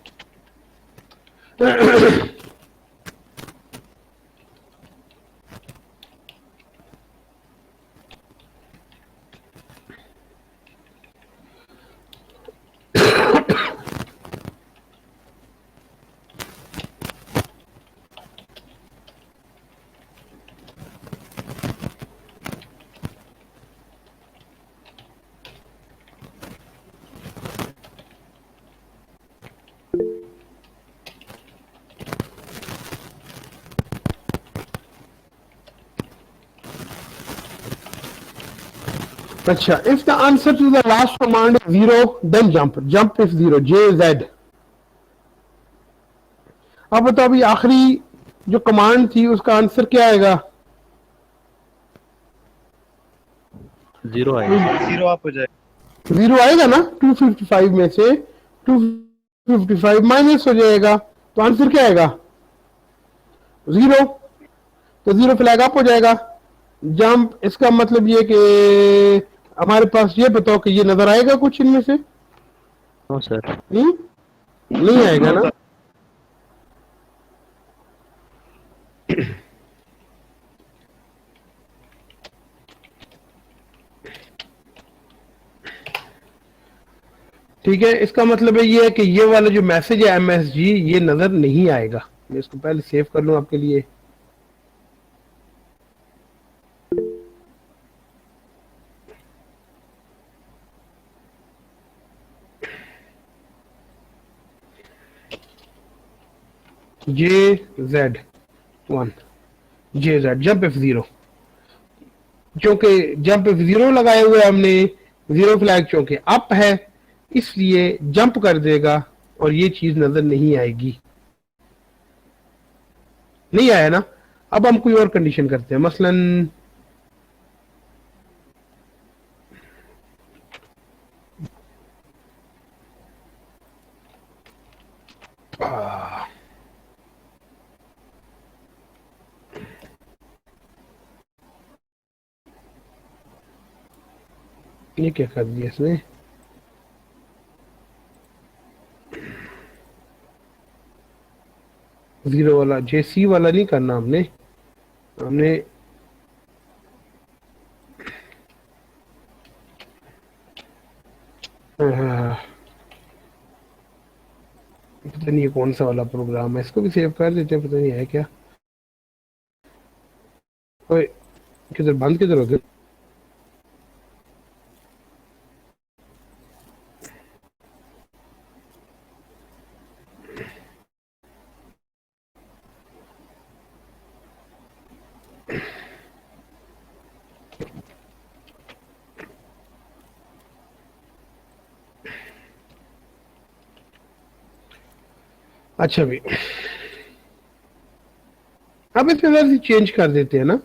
अच्छा, if the answer to the last command is 0, then jump is 0, JZ। अब बताओ अभी आखिरी जो कमांड थी उसका आंसर क्या आएगा? 0 आएगा। 0 आप हो जाएगा। 0 आएगा ना, 255 में से 255 माइनस हो जाएगा, तो आंसर क्या आएगा? 0। तो 0 फ्लैग अप हो जाएगा। जंप, इसका मतलब ये कि हमारे पास, ये बताओ कि ये नजर आएगा कुछ इनमें से? No sir. नहीं आएगा ना। ठीक है, इसका मतलब है ये है कि ये वाला जो मैसेज है MSG, ये नजर नहीं आएगा। मैं इसको पहले सेव कर लूं आपके लिए। JZ1, JZ जंप F0, क्योंकि जंप F0 लगाए हुए हमने, जीरो फ्लैग चूंकि अप है इसलिए जंप कर देगा और ये चीज नजर नहीं आएगी। नहीं आया ना। अब हम कोई और कंडीशन करते हैं, मसलन ये क्या कर दिया इसमें? जीरो वाला, JC वाला नहीं करना हमने पता नहीं ये कौन सा वाला प्रोग्राम है, इसको भी सेव कर देते हैं, पता नहीं है क्या। ओए किधर बंद किधर हो गया? अच्छा भी, अब इसमें जरा सी चेंज कर देते हैं ना।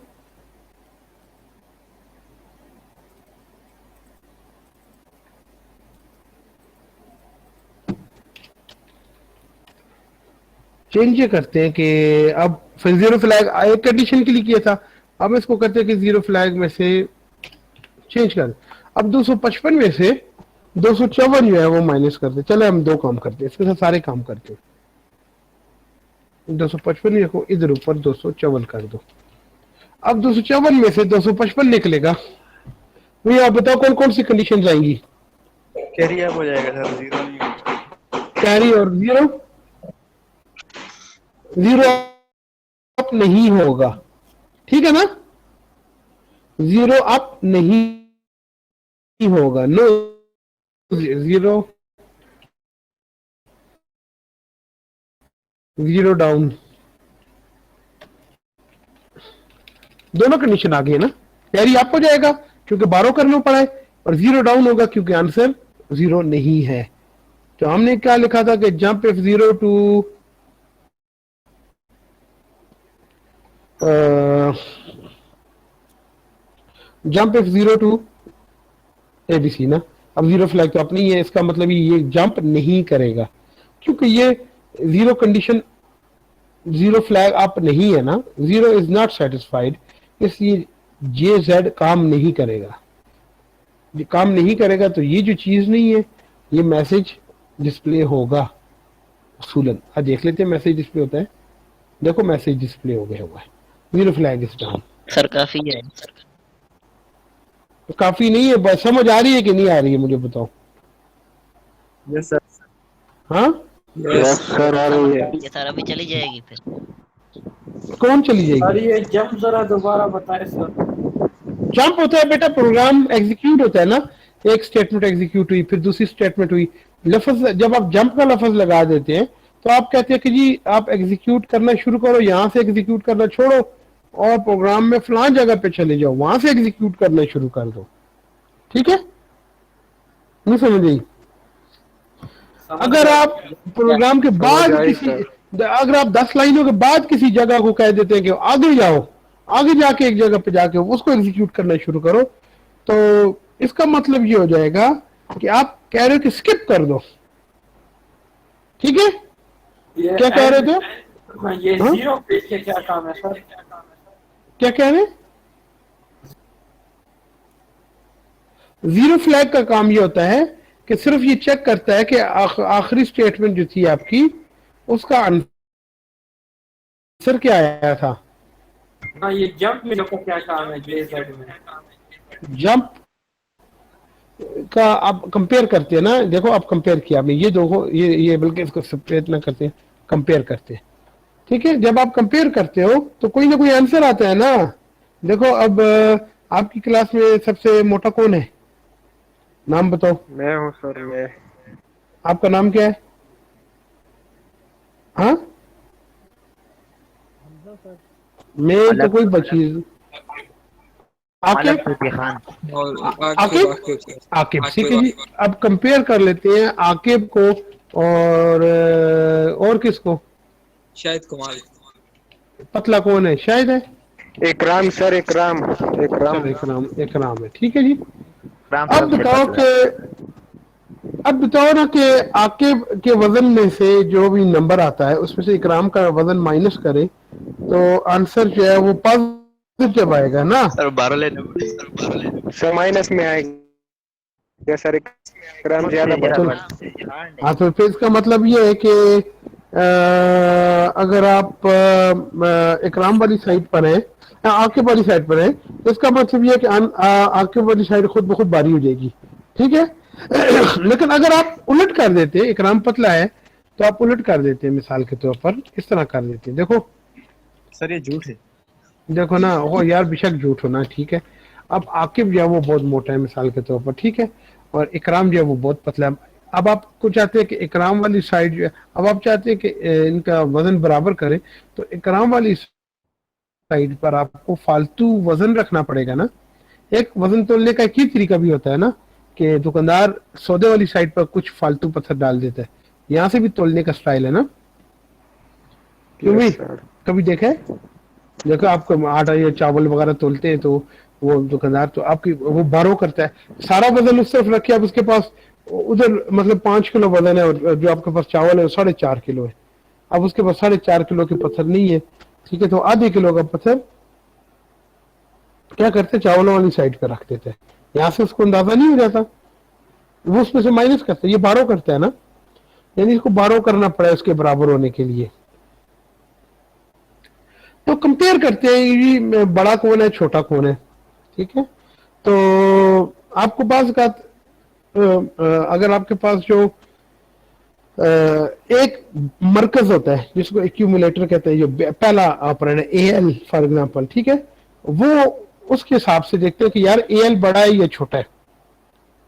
चेंज ये करते हैं कि अब फिर जीरो फ्लैग एक कंडीशन के लिए किया था, अब इसको करते हैं कि जीरो फ्लैग में से चेंज कर। अब 255 में से 254 जो है वो माइनस करते, चले हम 2 काम करते हैं, इसके साथ सारे काम करते हैं। 255 रखो, इधर ऊपर 254 कर दो। अब 254 में से 255 निकलेगा, भैया आप बताओ कौन कौन सी कंडीशन आएंगी? कैरी अप हो जाएगा सर, जीरो नहीं होगा। कैरी और जीरो, जीरो अप नहीं होगा, ठीक है ना? जीरो अप नहीं होगा, नो जीरो, जीरो डाउन, दोनों कंडीशन आ गई है ना। कैरी अप हो जाएगा क्योंकि 12 करना पड़ा है, और जीरो डाउन होगा क्योंकि आंसर जीरो नहीं है। तो हमने क्या लिखा था कि jump if zero two jump if zero two ABC ना। अब जीरो फ्लैग तो अपनी है, इसका मतलब ये जंप नहीं करेगा क्योंकि ये zero condition, zero flag up नहीं है ना, जीरो इज नॉट सेटिस्फाइड, इसलिए जे जेड काम नहीं करेगा। ये काम नहीं करेगा तो ये जो चीज नहीं है, ये मैसेज डिस्प्ले होगा उसूलन। आज देख लेते हैं मैसेज डिस्प्ले होता है। देखो मैसेज डिस्प्ले हो गया हुआ है, zero flag is down. Sir काफी है। काफी नहीं है, बस समझ आ रही है कि नहीं आ रही है मुझे बताओ। Yes sir. हाँ यस सर आ रही है। ये सर अभी चली जाएगी फिर। कौन चली जाएगी? अरे ये जंप जरा दोबारा बताए सर। जंप होता है बेटा, प्रोग्राम एग्जीक्यूट होता है ना, एक स्टेटमेंट एग्जीक्यूट हुई, फिर दूसरी स्टेटमेंट हुई। लफ्ज जब आप जंप का लफ्ज लगा देते हैं तो आप कहते हैं कि जी आप एग्जीक्यूट करना शुरू करो, यहां से एग्जीक्यूट करना छोड़ो और प्रोग्राम में फलां जगह पे चले जाओ, वहां से एग्जीक्यूट करना शुरू कर दो। ठीक है, नहीं समझ आई? अगर आप प्रोग्राम के बाद किसी, अगर आप 10 लाइनों के बाद किसी जगह को कह देते हैं कि आगे जाओ, आगे जाके एक जगह पे जाके उसको एग्जीक्यूट करना शुरू करो, तो इसका मतलब ये हो जाएगा कि आप कह रहे हो कि स्किप कर दो। ठीक है, क्या कह रहे थे? ये जीरो पेज के क्या काम है सर? क्या कह रहे हैं? जीरो फ्लैग का काम ये होता है कि सिर्फ ये चेक करता है कि आखिरी स्टेटमेंट जो थी आपकी, उसका आंसर क्या आया था। हाँ, ये जंप में लोगों क्या काम है? जेड में जंप का आप कंपेयर करते हैं ना, देखो आप कंपेयर किया आपने, ये देखो ये बल्कि इसको सेपरेट ना करते हैं, कंपेयर करते हैं। ठीक है, जब आप कंपेयर करते हो तो कोई ना कोई आंसर आता है ना। देखो अब आपकी क्लास में सबसे मोटा कौन है? नाम बताओ। मैं हूँ सर, मैं। आपका नाम क्या है? हाँ, मैं तो कोई बची आकिब, आकिब ठीक है जी। अब कंपेयर कर लेते हैं आकिब को और किसको? शायद कुमार। पतला कौन है? शायद है। इकराम सर, इकराम। इकराम है, ठीक है जी। अब बताओ ना कि आकिब के वजन में से जो भी नंबर आता है उसमें से इकराम का वजन माइनस करें तो आंसर जो है वो पॉजिटिव आएगा ना सर 12 लेने सर, माइनस में आएगा सर, इकराम ज्यादा बड़ा। हाँ, तो फिर इसका मतलब ये है कि अगर आप इकराम वाली साइड पर है, आकिब वाली साइड पर है, तो इसका मतलब ये है कि आकिब वाली साइड खुद ब खुद भारी हो जाएगी। ठीक है लेकिन अगर आप उलट कर देते, इकराम पतला है तो आप उलट कर देते हैं, मिसाल के तौर पर इस तरह कर देते हैं। देखो सर ये झूठ है। देखो ना, हो यार बेशक झूठ होना, ठीक है। अब आकिब जो है वो बहुत मोटा है मिसाल के तौर पर, ठीक है, और इकराम जो है वो बहुत पतला है। अब आपको चाहते हैं कि इकराम वाली साइड जो है, अब आप चाहते हैं कि इनका वजन बराबर करें, तो इकराम वाली साइड पर आपको फालतू वजन रखना पड़ेगा ना। एक वजन तोलने का एक ही तरीका भी होता है ना कि दुकानदार सौदे वाली साइड पर कुछ फालतू पत्थर डाल देता है, यहाँ से भी तोलने का स्टाइल है ना। क्यों भाई, कभी देखा है? देखो आपको आटा या चावल वगैरह तोलते हैं तो वो दुकानदार तो आपकी वो बारो करता है, सारा वजन उस तरफ रखे, अब उसके पास उधर मतलब 5 किलो वजन है और जो आपके पास चावल है वो 4.5 किलो है। अब उसके पास 4.5 किलो के पत्थर नहीं है, ठीक है, तो आधे किलो का पत्थर क्या करते, चावलों वाली साइड पे रख देते हैं, यहाँ से उसको अंदाजा नहीं हो जाता। वो उसमें से माइनस करता है, ये बारो करता है ना, यानी इसको बारो करना पड़ा उसके बराबर होने के लिए। तो कंपेयर करते हैं ये बड़ा कौन है छोटा कौन है, ठीक है। तो आपको पास का अगर आपके पास जो एक मरकज होता है जिसको एक्यूमुलेटर कहते हैं, जो पहला ऑपरेंड है एल फॉर एग्जांपल, ठीक है, वो उसके हिसाब से देखते हैं कि यार एल बड़ा है या छोटा है,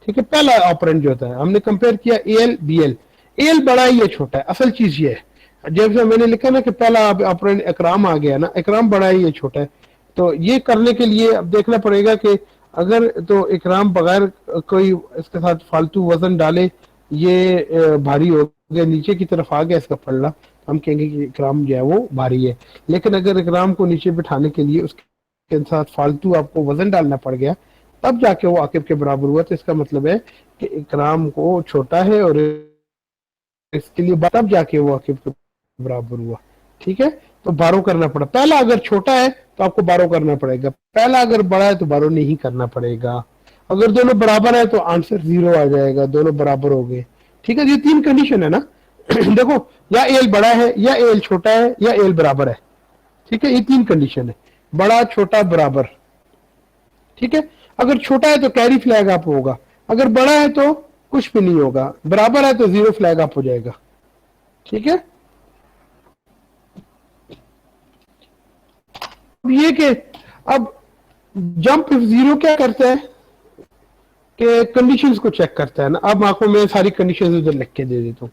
ठीक है। पहला ऑपरेंड जो होता है हमने कंपेयर किया एल बीएल, एल बड़ा है या छोटा है। असल चीज ये है, जैसे मैंने लिखा ना कि पहला ऑपरेंड इकराम आ गया ना, इकराम बड़ा है या छोटा है। तो ये करने के लिए अब देखना पड़ेगा कि अगर तो इकराम बगैर कोई इसके साथ फालतू वजन डाले ये भारी हो गया, नीचे की तरफ आ गया इसका पल्ला, हम कहेंगे कि इकराम जो है वो भारी है। लेकिन अगर इकराम को नीचे बिठाने के लिए उसके साथ फालतू आपको वजन डालना पड़ गया, तब जाके वो आकिब के बराबर हुआ। तो इसका मतलब है कि इकराम को छोटा है और इसके लिए तब जाके वो आकिब के बराबर हुआ, ठीक है। तो बारो करना पड़ा, पहला अगर छोटा है तो आपको बारो करना पड़ेगा, पहला अगर बड़ा है तो बारो नहीं करना पड़ेगा। अगर दोनों बराबर है तो आंसर 0 आ जाएगा, दोनों बराबर हो गए, ठीक है। ये 3 कंडीशन है ना देखो, या एल बड़ा है, या एल छोटा है, या एल बराबर है, ठीक है। ये 3 कंडीशन है, बड़ा छोटा बराबर, ठीक है। अगर छोटा है तो कैरी फ्लैग अप होगा, अगर बड़ा है तो कुछ भी नहीं होगा, बराबर है तो 0 फ्लैग अप हो जाएगा, ठीक है। अब ये कि अब जंप 0 क्या करता है कि कंडीशंस को चेक करता है ना। अब आंखों में सारी कंडीशंस उधर लिख के दे देता हूं।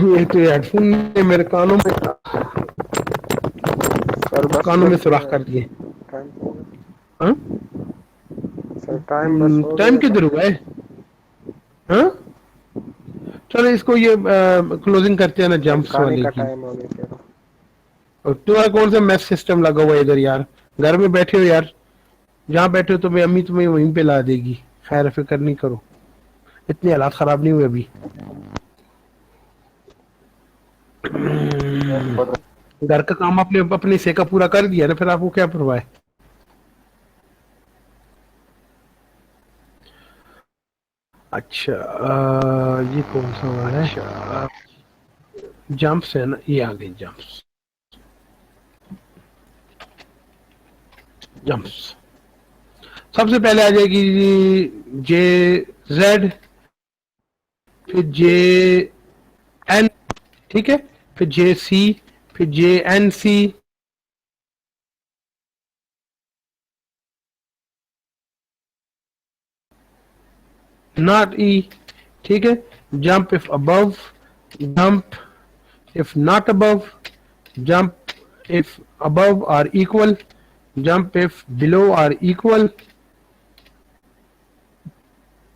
ये तो हेडफोन ने मेरे कानों में सुराख कर दिए। हाँ? टाइम किधर हुआ है? हाँ? चलो इसको ये क्लोजिंग करते हैं ना जंप्स वाले की। और तुम्हारा कौन सा मैथ सिस्टम लगा हुआ है इधर यार? घर में बैठे हो यार, जहाँ बैठे हो तो मैं अम्मी तुम्हें वहीं पे ला देगी। खैर फिक्र नहीं करो, इतने हालात खराब नहीं हुए अभी। घर का काम आपने अपने से का पूरा कर दिया ना, फिर आपको क्या परवाह है। अच्छा ये कौन सा वाला है? जंप्स है ना, ये आ गए जंप्स। जंप्स सबसे पहले आ जाएगी जे जेड, फिर जे एन, ठीक है, फिर जे सी, फिर जे एन सी, नॉट ई, ठीक है। Jump if above, jump if not above, jump if above or equal, jump if below or equal.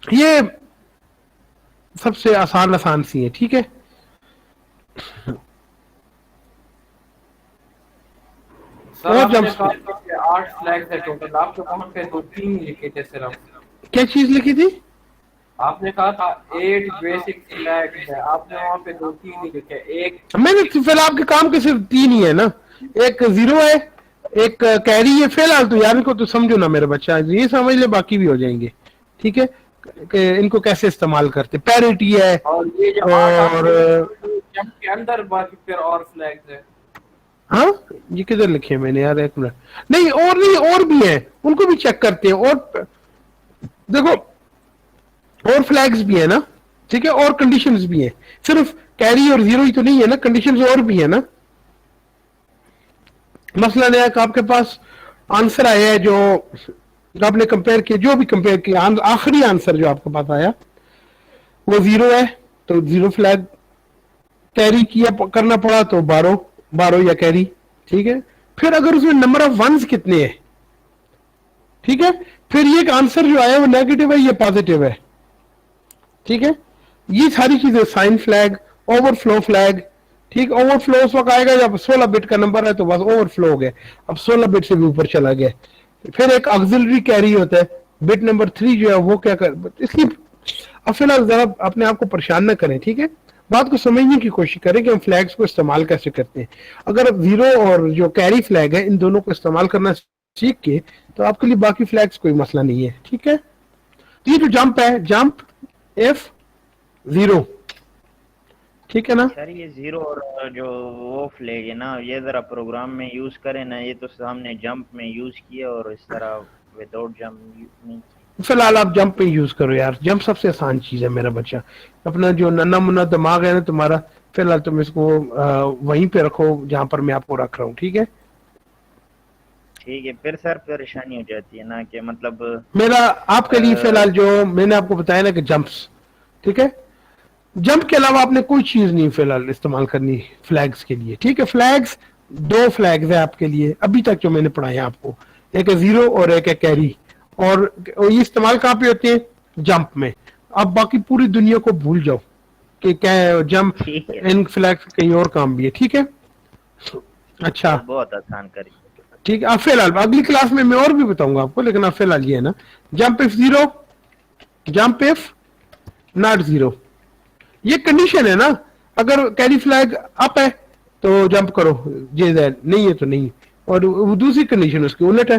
ये सबसे आसान सी है, ठीक है। सर आपने कहा था कि 8 फ्लैग्स है टोटल, आपके वहां पे 2-3 लिखे थे सिर्फ। क्या चीज लिखी थी? आपने कहा था 8 बेसिक फ्लैग्स है, आपने वहां पे 2-3 ही लिखे। एक मैंने फिलहाल आपके काम के सिर्फ 3 ही है ना, एक 0 है, एक कैरी है। फिलहाल तो यार इनको तो समझो ना मेरे बच्चा, ये समझ ले, बाकी भी हो जाएंगे, ठीक है। कि इनको कैसे इस्तेमाल करते, पैरिटी है और ये जो और जंप के अंदर बाकी फिर और फ्लैग्स है। हाँ ये किधर लिखे हैं मैंने यार, एक मिनट। नहीं और भी है, उनको भी चेक करते हैं। और देखो और फ्लैग्स भी है ना, ठीक है, और कंडीशंस भी है। सिर्फ कैरी और 0 ही तो नहीं है ना, कंडीशंस और भी है ना। मसलन है कि आपके पास आंसर आया है जो आपने कंपेयर किया, जो भी कंपेयर किया, आखिरी आंसर जो आपके पास आया वो 0 है तो 0 फ्लैग, कैरी किया करना पड़ा तो 12 या कैरी, ठीक है। फिर अगर उसमें नंबर ऑफ वंस कितने हैं, ठीक है, फिर ये आंसर जो आया वो नेगेटिव है, ये पॉजिटिव है, ठीक है। ये सारी चीजें, साइन फ्लैग, ओवरफ्लो फ्लैग, ठीक। ओवरफ्लो उस वक्त आएगा जब 16 बिट का नंबर है तो बस ओवरफ्लो हो गया, अब 16 बिट से भी ऊपर चला गया। फिर एक ऑक्सिलरी कैरी होता है, बिट नंबर 3 जो है वो क्या कर, इसकी अब फिलहाल जरा अपने आप को परेशान ना करें, ठीक है, बात को समझने की कोशिश करें कि हम फ्लैग्स को इस्तेमाल कैसे करते हैं। अगर आप जीरो और जो कैरी फ्लैग है इन दोनों को इस्तेमाल करना सीख के तो आपके लिए बाकी फ्लैग्स कोई मसला नहीं है, ठीक है। तो ये जो जंप है, जंप F0, ठीक है ना। सर ये जीरो और जो वो फ्लैग है ना, ये जरा प्रोग्राम में यूज करें ना, ये तो सामने जंप में यूज किया और इस तरह विदाउट जंप नहीं। फिलहाल आप जंप पे यूज करो यार, जंप सबसे आसान चीज है मेरा बच्चा। अपना जो नन्ना मुन्ना दिमाग है ना तुम्हारा, फिलहाल तुम इसको वहीं पे रखो जहां पर मैं आपको रख रहा हूँ, ठीक है। ठीक है, फिर सर परेशानी हो जाती है ना कि मतलब मेरा आपके लिए फिलहाल जो मैंने आपको बताया ना कि जंप्स, ठीक है, जंप के अलावा आपने कोई चीज नहीं फिलहाल इस्तेमाल करनी फ्लैग्स के लिए, ठीक है। फ्लैग्स, दो फ्लैग्स है आपके लिए अभी तक जो मैंने पढ़ाया आपको, एक है जीरो और एक है कैरी, और ये इस्तेमाल कहाँ पे होते हैं, जंप में। अब बाकी पूरी दुनिया को भूल जाओ कि क्या जंप, इन फ्लैग्स कहीं और काम भी है, ठीक है। अच्छा, बहुत आसान करी, ठीक है। अब फिलहाल अगली क्लास में मैं और भी बताऊंगा आपको, लेकिन अब फिलहाल ये है ना, jump if zero, jump if not zero, ये कंडीशन है ना। अगर कैरी फ्लैग अप है तो जंप करो, JZ नहीं है तो नहीं, और दूसरी कंडीशन उसकी उलट है।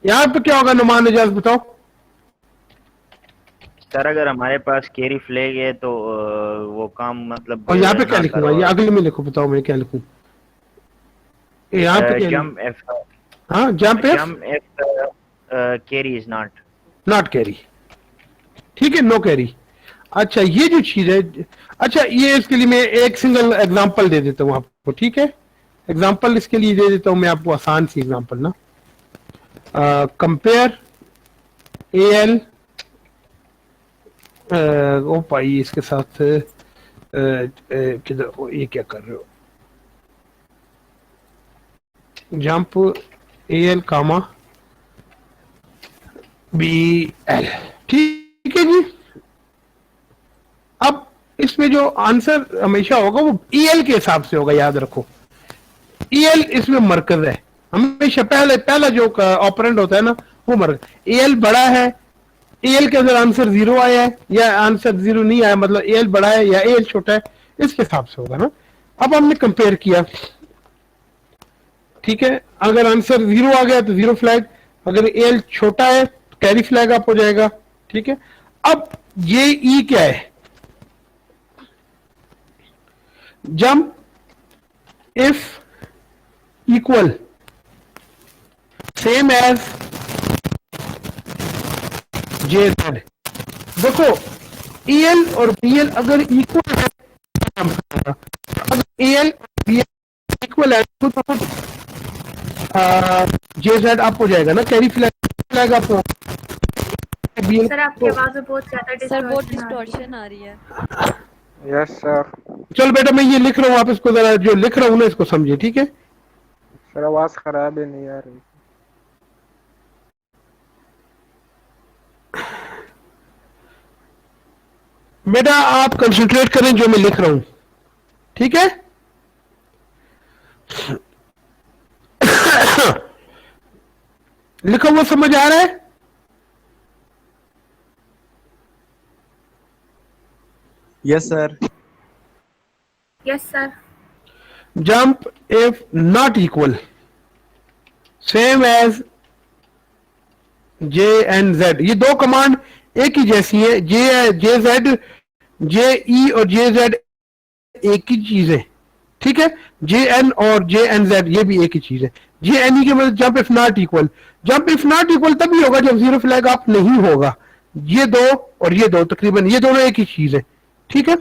यहाँ पे क्या होगा नुमान एजाज बताओ। सर अगर हमारे पास कैरी फ्लैग है तो वो काम मतलब, और यहाँ पे क्या लिखूंगा, ये अगले में लिखो, बताओ मैं क्या लिखूं। यहाँ पे जंप F, हाँ jump F carry is not carry, ठीक है, नो कैरी। अच्छा ये जो चीज है, अच्छा ये इसके लिए मैं एक सिंगल एग्जांपल दे देता हूँ आपको, ठीक है। एग्जांपल इसके लिए दे देता हूँ मैं आपको, आसान सी एग्जांपल ना। कंपेयर AL ओ भाई इसके साथ किधर, ये क्या कर रहे हो, जंप AL कामा BL, ठीक है जी। अब इसमें जो आंसर हमेशा होगा वो EL के हिसाब से होगा, याद रखो। EL इसमें मरकज है हमेशा, पहला जो ऑपरेंड होता है ना वो मरकज। AL बड़ा है, AL के अंदर आंसर जीरो आया है या आंसर जीरो नहीं आया, मतलब AL बड़ा है या AL छोटा है, इसके हिसाब से होगा ना। अब हमने कंपेयर किया, ठीक है, अगर आंसर जीरो आ गया तो जीरो फ्लैग, अगर AL छोटा है तो कैरी फ्लैग अप हो जाएगा, ठीक है। अब ये E क्या है, jump if equal same as JZ। देखो EL और BL अगर इक्वल है, अगर AL BL इक्वल है तो JZ अप हो जाएगा ना, कैरी फ्लैग अप हो। BL सर आपकी आवाज में बहुत ज्यादा सर बहुत डिस्टॉर्शन आ रही है। Yes sir. चल बेटा मैं ये लिख रहा हूँ, आप इसको जरा जो लिख रहा हूँ ना इसको समझिए, ठीक है। सर आवाज खराब है, नहीं आ रही। बेटा आप कंसंट्रेट करें जो मैं लिख रहा हूं, ठीक है। लिखा हुआ समझ आ रहा है। Yes sir. Yes sir. Jump if not equal same as JNZ, ये दो कमांड एक ही जैसी है। JZ, JE और JZ एक ही चीज है, ठीक है। JN और JNZ ये भी एक ही चीज है। JNE के मतलब jump if not equal, jump if not equal तभी होगा जब जीरो फ्लैग अप नहीं होगा। ये दो और ये दो तकरीबन ये दोनों एक ही चीज है, ठीक है।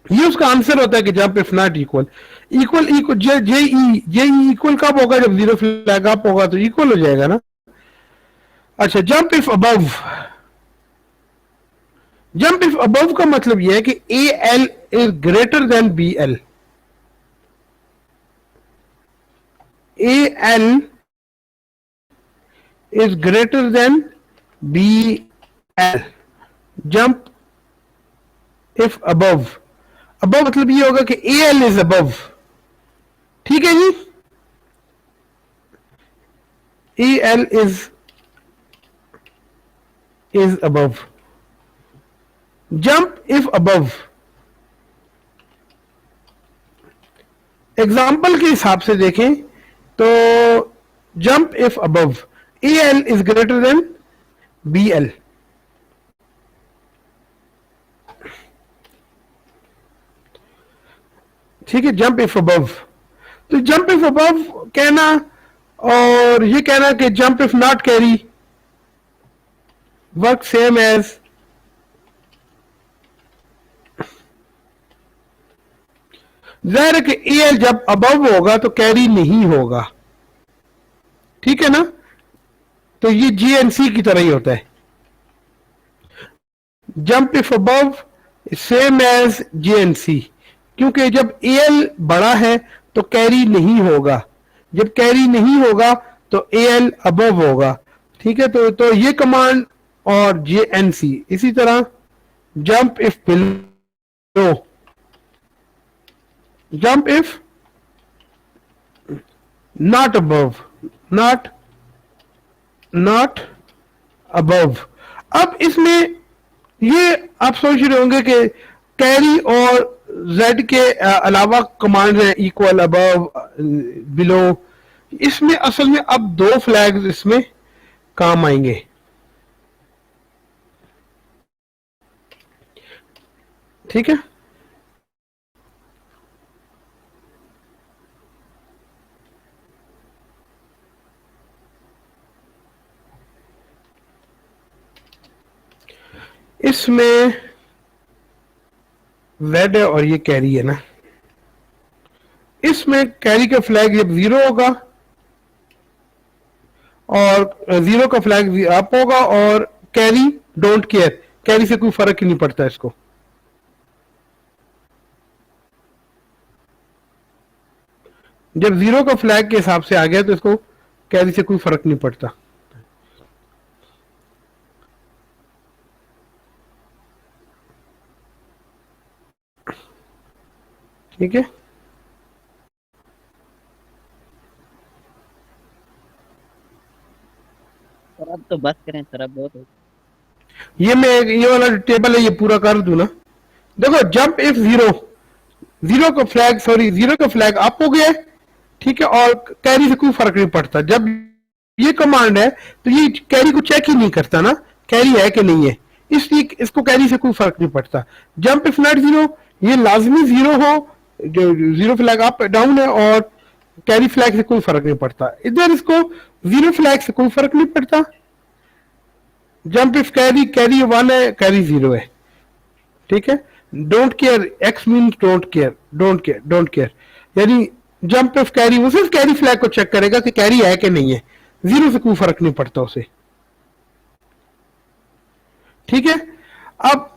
ये उसका आंसर होता है कि jump if not equal, equal JE equal कब होगा, जब जीरो फ्लैग अप होगा तो इक्वल हो जाएगा ना। अच्छा jump if above, jump if above का मतलब यह है कि AL is greater than BL, AL is greater than BL, jump if above, above मतलब ये होगा कि AL इज अबव, ठीक है जी। AL is above, jump if above, example के हिसाब से देखें तो jump if above AL is greater than BL। ठीक है, जंप इफ अबव। तो जंप इफ अबव कहना और ये कहना कि jump if not carry work same as जाहिर है कि AL जब अबव होगा तो कैरी नहीं होगा, ठीक है ना। तो ये GNC की तरह ही होता है, jump if above same as GNC, क्योंकि जब AL बड़ा है तो कैरी नहीं होगा, जब कैरी नहीं होगा तो AL अबव होगा, ठीक है। तो ये कमांड और JNC इसी तरह jump if below, jump if not above, not above. अब इसमें ये आप सोच रहे होंगे कि कैरी और Z के अलावा कमांड है इक्वल, अबव, बिलो। इसमें असल में अब दो फ्लैग्स इसमें काम आएंगे, ठीक है। इसमें Z है और ये कैरी है ना, इसमें कैरी का फ्लैग जब 0 होगा और 0 का फ्लैग अप होगा और कैरी डोंट केयर, कैरी से कोई फर्क ही नहीं पड़ता इसको। जब 0 का फ्लैग के हिसाब से आ गया तो इसको कैरी से कोई फर्क नहीं पड़ता। ठीक है, सर अब तो बस करें सर, अब बहुत हो। ये मैं ये वाला टेबल है ये पूरा कर दूं ना। देखो जंप इफ 0 का फ्लैग, सॉरी 0 का फ्लैग अप हो गया, ठीक है, और कैरी से कोई फर्क नहीं पड़ता। जब ये कमांड है तो ये कैरी को चेक ही नहीं करता ना, कैरी है कि नहीं है, इसलिए इसको कैरी से कोई फर्क नहीं पड़ता। जंप इफ नॉट 0, ये लाजमी 0 हो, जो 0 फ्लैग अप डाउन है और कैरी फ्लैग से कोई फर्क नहीं पड़ता। इधर इसको 0 फ्लैग से कोई फर्क नहीं पड़ता। जंप इफ कैरी, कैरी 1 है, कैरी 0 है, ठीक है। Don't care, x means don't care, don't care, यानी जंप इफ कैरी वो सिर्फ कैरी फ्लैग को चेक करेगा कि कैरी है कि नहीं है, 0 से कोई फर्क नहीं पड़ता उसे, ठीक है। अब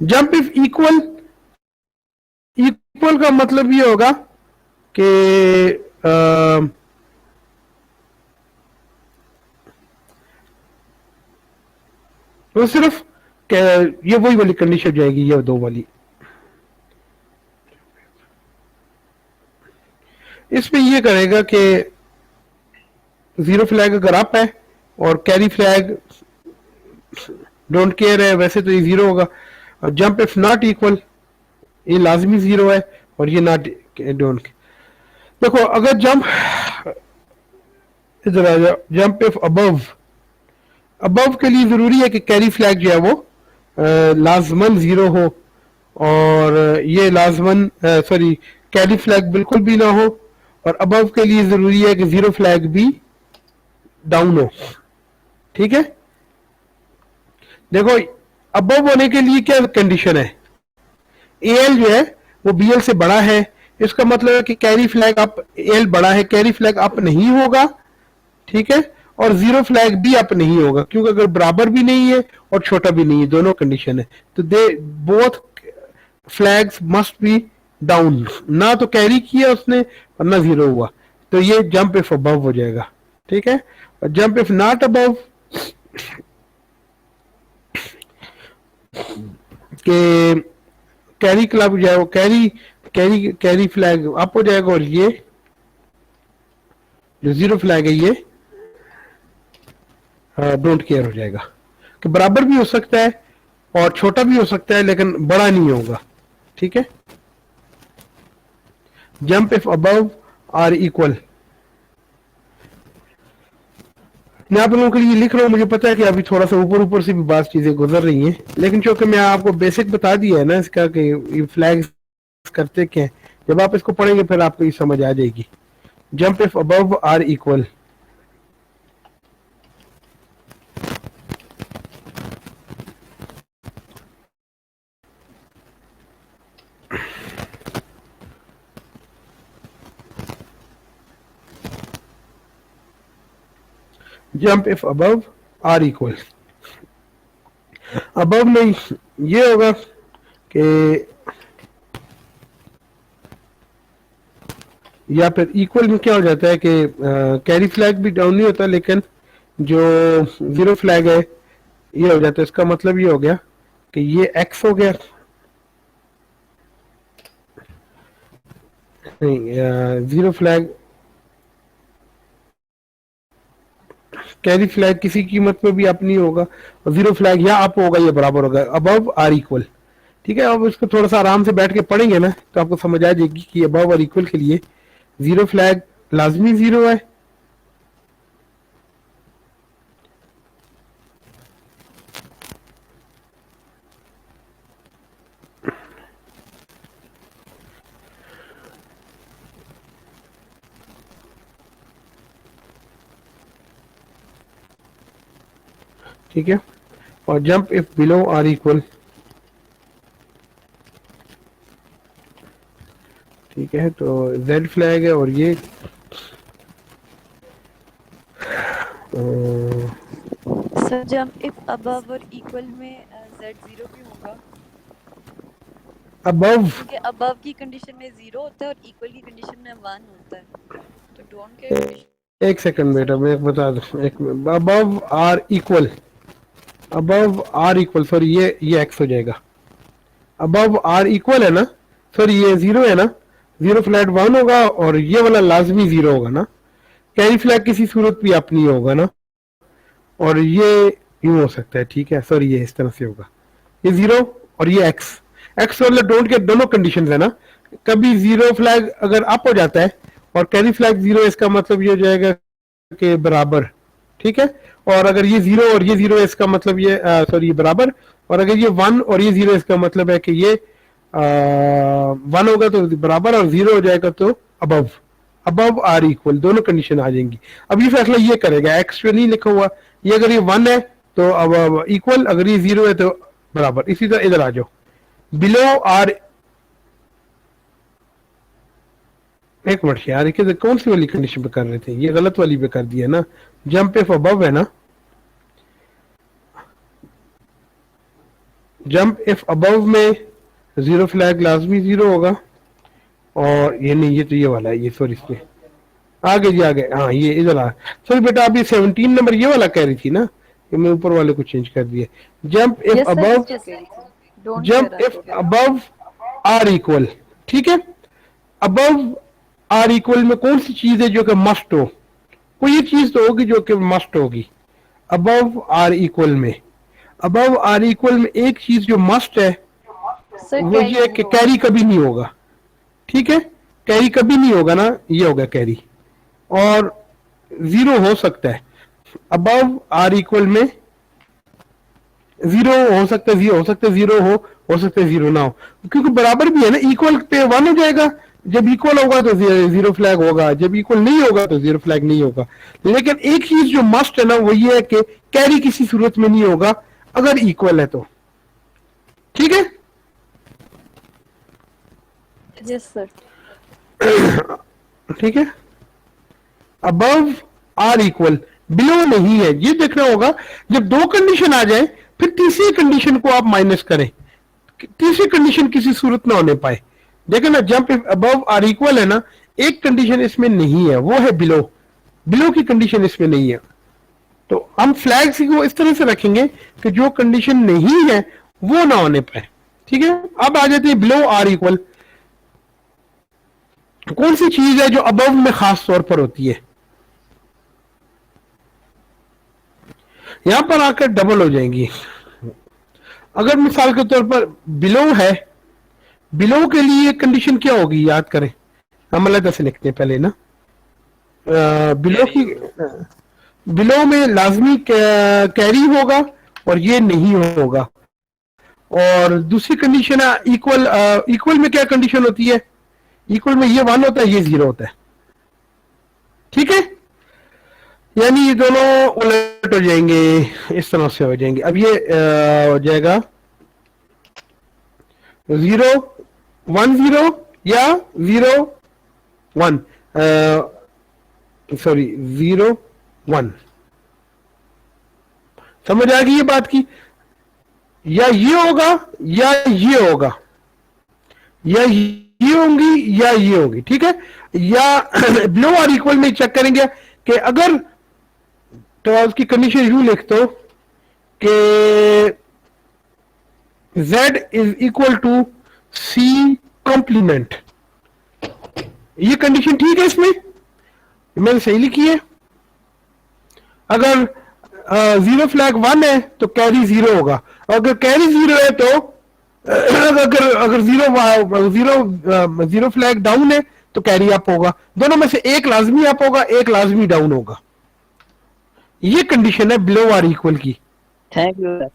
जंप इफ इक्वल, इक्वल का मतलब ये होगा कि वो सिर्फ ये वही वाली कंडीशन जाएगी, ये दो वाली। इसमें ये करेगा कि 0 फ्लैग अगर अप है और कैरी फ्लैग डोंट केयर है, वैसे तो ये 0 होगा। और जंप इफ नॉट इक्वल, ये लाजमी 0 है और ये नॉट डोंट। देखो अगर जंप, इधर आ जाओ, जंप इफ अबव, अबव के लिए जरूरी है कि कैरी फ्लैग जो है वो लाजमन 0 हो और ये लाजमन सॉरी कैरी फ्लैग बिल्कुल भी ना हो, और अबव के लिए जरूरी है कि 0 फ्लैग भी डाउन हो, ठीक है। देखो अबव होने के लिए क्या कंडीशन है, AL जो है वो BL से बड़ा है, इसका मतलब है कि कैरी फ्लैग अप, AL बड़ा है, कैरी फ्लैग अप नहीं होगा, ठीक है, और 0 फ्लैग भी अप नहीं होगा, क्योंकि अगर बराबर भी नहीं है और छोटा भी नहीं है, दोनों कंडीशन है, तो they both flags must be down, ना तो कैरी किया उसने और ना 0 हुआ, तो ये जंप इफ अबव हो जाएगा, ठीक है। और जंप इफ नॉट अबव के कैरी क्लब जो है वो कैरी फ्लैग अप हो जाएगा और ये जो 0 फ्लैग है ये डोंट केयर हो जाएगा कि बराबर भी हो सकता है और छोटा भी हो सकता है लेकिन बड़ा नहीं होगा। ठीक है, jump if above or equal. मैं आप लोगों के लिए लिख रहा हूं, मुझे पता है कि अभी थोड़ा सा ऊपर ऊपर से भी बात चीजें गुजर रही हैं, लेकिन चूंकि मैं आपको बेसिक बता दिया है ना इसका कि ये फ्लैग्स करते क्या हैं, जब आप इसको पढ़ेंगे फिर आपको ये समझ आ जाएगी। Jump if above or equal, jump if above or equal, above में ये होगा कि या फिर इक्वल में क्या हो जाता है कि कैरी फ्लैग भी डाउन नहीं होता, लेकिन जो जीरो फ्लैग है ये हो जाता है। इसका मतलब ये हो गया कि ये एक्स हो गया, नहीं जीरो फ्लैग कैरी फ्लैग किसी कीमत पे भी अप नहीं होगा और जीरो फ्लैग या अप होगा, ये बराबर होगा अबव आर इक्वल। ठीक है, अब इसको थोड़ा सा आराम से बैठ के पढ़ेंगे ना तो आपको समझ आ जाएगी कि अबव और इक्वल के लिए जीरो फ्लैग लाजमी जीरो है, ठीक है, और jump if below or equal, ठीक है, तो जेड फ्लैग है और ये सर जंप इफ अबव और इक्वल में z जीरो भी होगा, अबव, क्योंकि अबव की कंडीशन में जीरो होता है और इक्वल की कंडीशन में 1 होता है, तो डोंट केयर। एक सेकंड बेटा मैं बता दूं, एक minute, above or equal, above or equal, sorry ये एक्स हो जाएगा, अबव आर इक्वल है ना, सॉरी ये जीरो है ना, जीरो फ्लैग 1 होगा और ये वाला लाजमी जीरो होगा ना, कैरी फ्लैग किसी सूरत भी अप नहीं होगा ना, और ये यूं हो सकता है। ठीक है, सॉरी ये इस तरह से होगा, ये जीरो और ये एक्स, एक्स वाला डोंट के दोनों कंडीशन है ना, कभी जीरो फ्लैग अगर अप हो जाता है और कैरी फ्लैग जीरो, इसका मतलब ये हो जाएगा कि बराबर। ठीक है, और अगर ये जीरो और ये जीरो इसका मतलब ये सॉरी ये बराबर, और अगर ये 1 और ये जीरो इसका मतलब है कि ये 1 होगा तो बराबर और जीरो हो जाएगा तो अबव, अबव आर इक्वल, दोनों कंडीशन आ जाएंगी। अब ये फैसला ये करेगा, एक्स पे नहीं लिखा हुआ, ये अगर ये 1 है तो अब इक्वल, अगर ये जीरो है तो बराबर। इसी तरह इधर आ जाओ, बिलो आर, एक मिनट यार कि कौन सी वाली कंडीशन पे कर रहे थे, ये गलत वाली पे कर दिया ना, जंप इफ अबव है ना, जंप इफ अबव में जीरो फ्लैग लाजमी जीरो होगा, और ये नहीं, ये तो ये वाला है, ये सॉरी इसमें आगे जी आगे, हाँ ये इधर आ, सॉरी बेटा अभी 17 नंबर ये वाला कह रही थी ना, ये मैं ऊपर वाले को चेंज कर दिया। Jump if above, jump if above or equal, ठीक है, अबव आर इक्वल में कौन सी चीज है जो कि मस्ट हो, कोई ये चीज तो होगी जो कि मस्ट होगी अबव आर इक्वल में। अबव आर इक्वल में एक चीज जो मस्ट है वो ये है कि कैरी कभी नहीं होगा। ठीक है, कैरी कभी नहीं होगा ना, ये होगा कैरी, और जीरो हो सकता है अबव आर इक्वल में, जीरो हो सकता है, जीरो हो सकता है, जीरो हो सकता है जीरो ना हो, क्योंकि बराबर भी है ना, इक्वल पे 1 हो जाएगा, जब इक्वल होगा तो जीरो फ्लैग होगा, जब इक्वल नहीं होगा तो जीरो फ्लैग नहीं होगा। लेकिन एक चीज जो मस्ट है ना वो ये है कि कैरी किसी सूरत में नहीं होगा अगर इक्वल है तो। ठीक है, यस सर, ठीक है, अबव आर इक्वल, बिलो नहीं है, ये देखना होगा। जब दो कंडीशन आ जाए फिर तीसरी कंडीशन को आप माइनस करें, तीसरी कंडीशन किसी सूरत ना होने पाए। देखो ना, jump if above or equal है ना, एक कंडीशन इसमें नहीं है, वो है बिलो, बिलो की कंडीशन इसमें नहीं है। तो हम फ्लैग्स को इस तरह से रखेंगे कि जो कंडीशन नहीं है वो ना होने पाए। ठीक है, अब आ जाते हैं बिलो आर इक्वल। कौन सी चीज है जो अबव में खास तौर पर होती है? यहाँ पर आकर डबल हो जाएंगी। अगर मिसाल के तौर पर बिलो है, बिलो के लिए कंडीशन क्या होगी याद करें, हम अलग से लिखते हैं पहले ना। बिलो की, बिलो में लाजमी कैरी होगा और ये नहीं होगा। और दूसरी कंडीशन है इक्वल। इक्वल में क्या कंडीशन होती है? इक्वल में ये 1 होता है, ये 0 होता है। ठीक है, यानी ये दोनों उलट हो जाएंगे, इस तरह से हो जाएंगे। अब ये हो जाएगा 0 1 0 या 0 1, सॉरी 0 1। समझ आ गई ये बात की? या ये होगा या ये होगा, या ये होंगी या ये होगी। ठीक है, या बिलो और इक्वल में चेक करेंगे कि अगर, तो उसकी कंडीशन यूं लिख दो कि Z is equal to C complement. ये कंडीशन ठीक है, इसमें मैंने सही लिखी है। अगर 0 फ्लैग 1 है तो कैरी 0 होगा, अगर कैरी 0 है तो अगर 0 फ्लैग डाउन है तो कैरी अप होगा। दोनों में से एक लाजमी अप होगा, एक लाजमी डाउन होगा। ये कंडीशन है बिलो और इक्वल की। Thank you sir.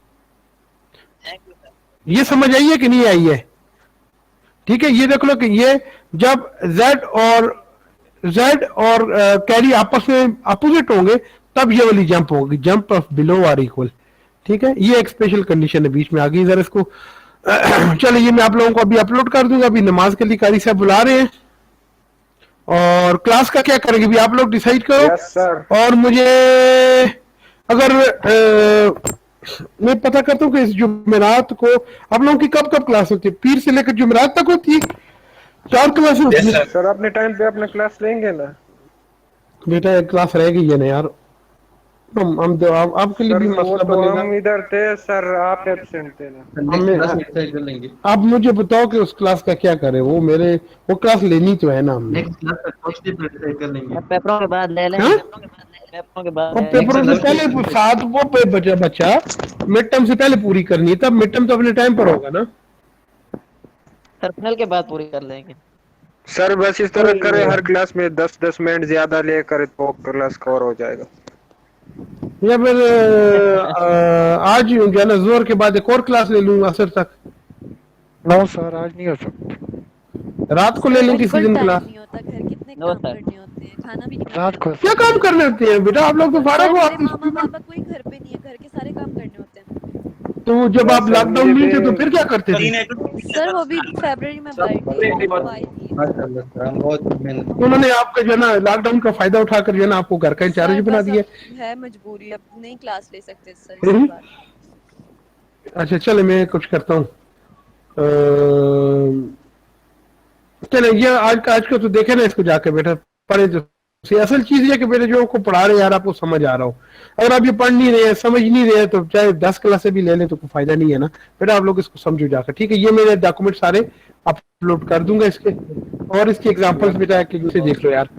ये समझ आई है कि नहीं आई है? ठीक है, ये देख लो कि ये जब Z और कैरी आपस में अपोजिट होंगे तब ये वाली जंप होगी, जंप ऑफ बिलो और इक्वल। ठीक है, ये एक स्पेशल कंडीशन है, बीच में आ गई जरा इसको। चलो ये मैं आप लोगों को अभी अपलोड कर दूंगा। अभी नमाज के लिए कारी साहब बुला रहे हैं और क्लास का क्या करेंगे भी आप लोग डिसाइड करो। Yes sir. और मुझे अगर मैं पता करता हूँ कि इस जुमेरात को आप लोगों की कब कब क्लास होती है? पीर से लेकर जुमेरात तक होती है, 4 क्लास होती है। सर अपने टाइम पे अपने क्लास लेंगे ना? बेटा एक क्लास रह गई है ना यार, हम आपके लिए भी मसला बनेगा। हम इधर थे सर, आप एब्सेंट थे ना। आप मुझे बताओ कि उस क्लास का क्या करें? वो क्लास लेनी तो है ना हमने। पेपरों के बाद ले लें। हाँ? पेपरों के बाद और पेपरों से पहले साथ वो बच्चा मिड टर्म से पहले पूरी करनी है, तब मिड टर्म तो अपने टाइम पर होगा ना। टर्मिनल के बाद पूरी कर लेंगे सर। बस इस तरह करें, हर क्लास में 10-10 मिनट ज्यादा लेकर तो क्लास कवर हो जाएगा। या फिर आज जो है ना जोर के बाद एक और क्लास ले लूंगा असर तक। नो सर, आज नहीं हो सकता। रात को ले लूं किसी दिन क्लास। नहीं होता, घर कितने काम करने होते हैं, खाना भी नहीं रात को क्या काम करने होते हैं बेटा? आप लोग तो फारग हो। मेरे मामा पापा कोई घर पे नहीं है, घर के सारे काम करने होते हैं। तो जब आप लॉकडाउन में थे तो फिर क्या करते थे? सर वो भी फरवरी में आई थी। उन्होंने आपका जो है ना लॉकडाउन का फायदा उठाकर जो है ना आपको घर का इंचार्ज बना दिया है। मजबूरी, अब नहीं क्लास ले सकते सर इस बार। अच्छा चले मैं कुछ करता हूँ। चले ये आज का तो देखे ना, इसको जाके बेटा पढ़े तो असल चीज ये कि बेटे जो आपको पढ़ा रहे यार आपको समझ आ रहा हो। अगर आप ये पढ़ नहीं रहे, समझ नहीं रहे तो चाहे 10 क्लासें भी ले लें तो कोई फायदा नहीं है ना बेटा। आप लोग इसको समझो जाकर। ठीक है, ये मेरे डॉक्यूमेंट सारे अपलोड कर दूंगा इसके, और इसके एग्जांपल्स बेटा कि देख लो यार।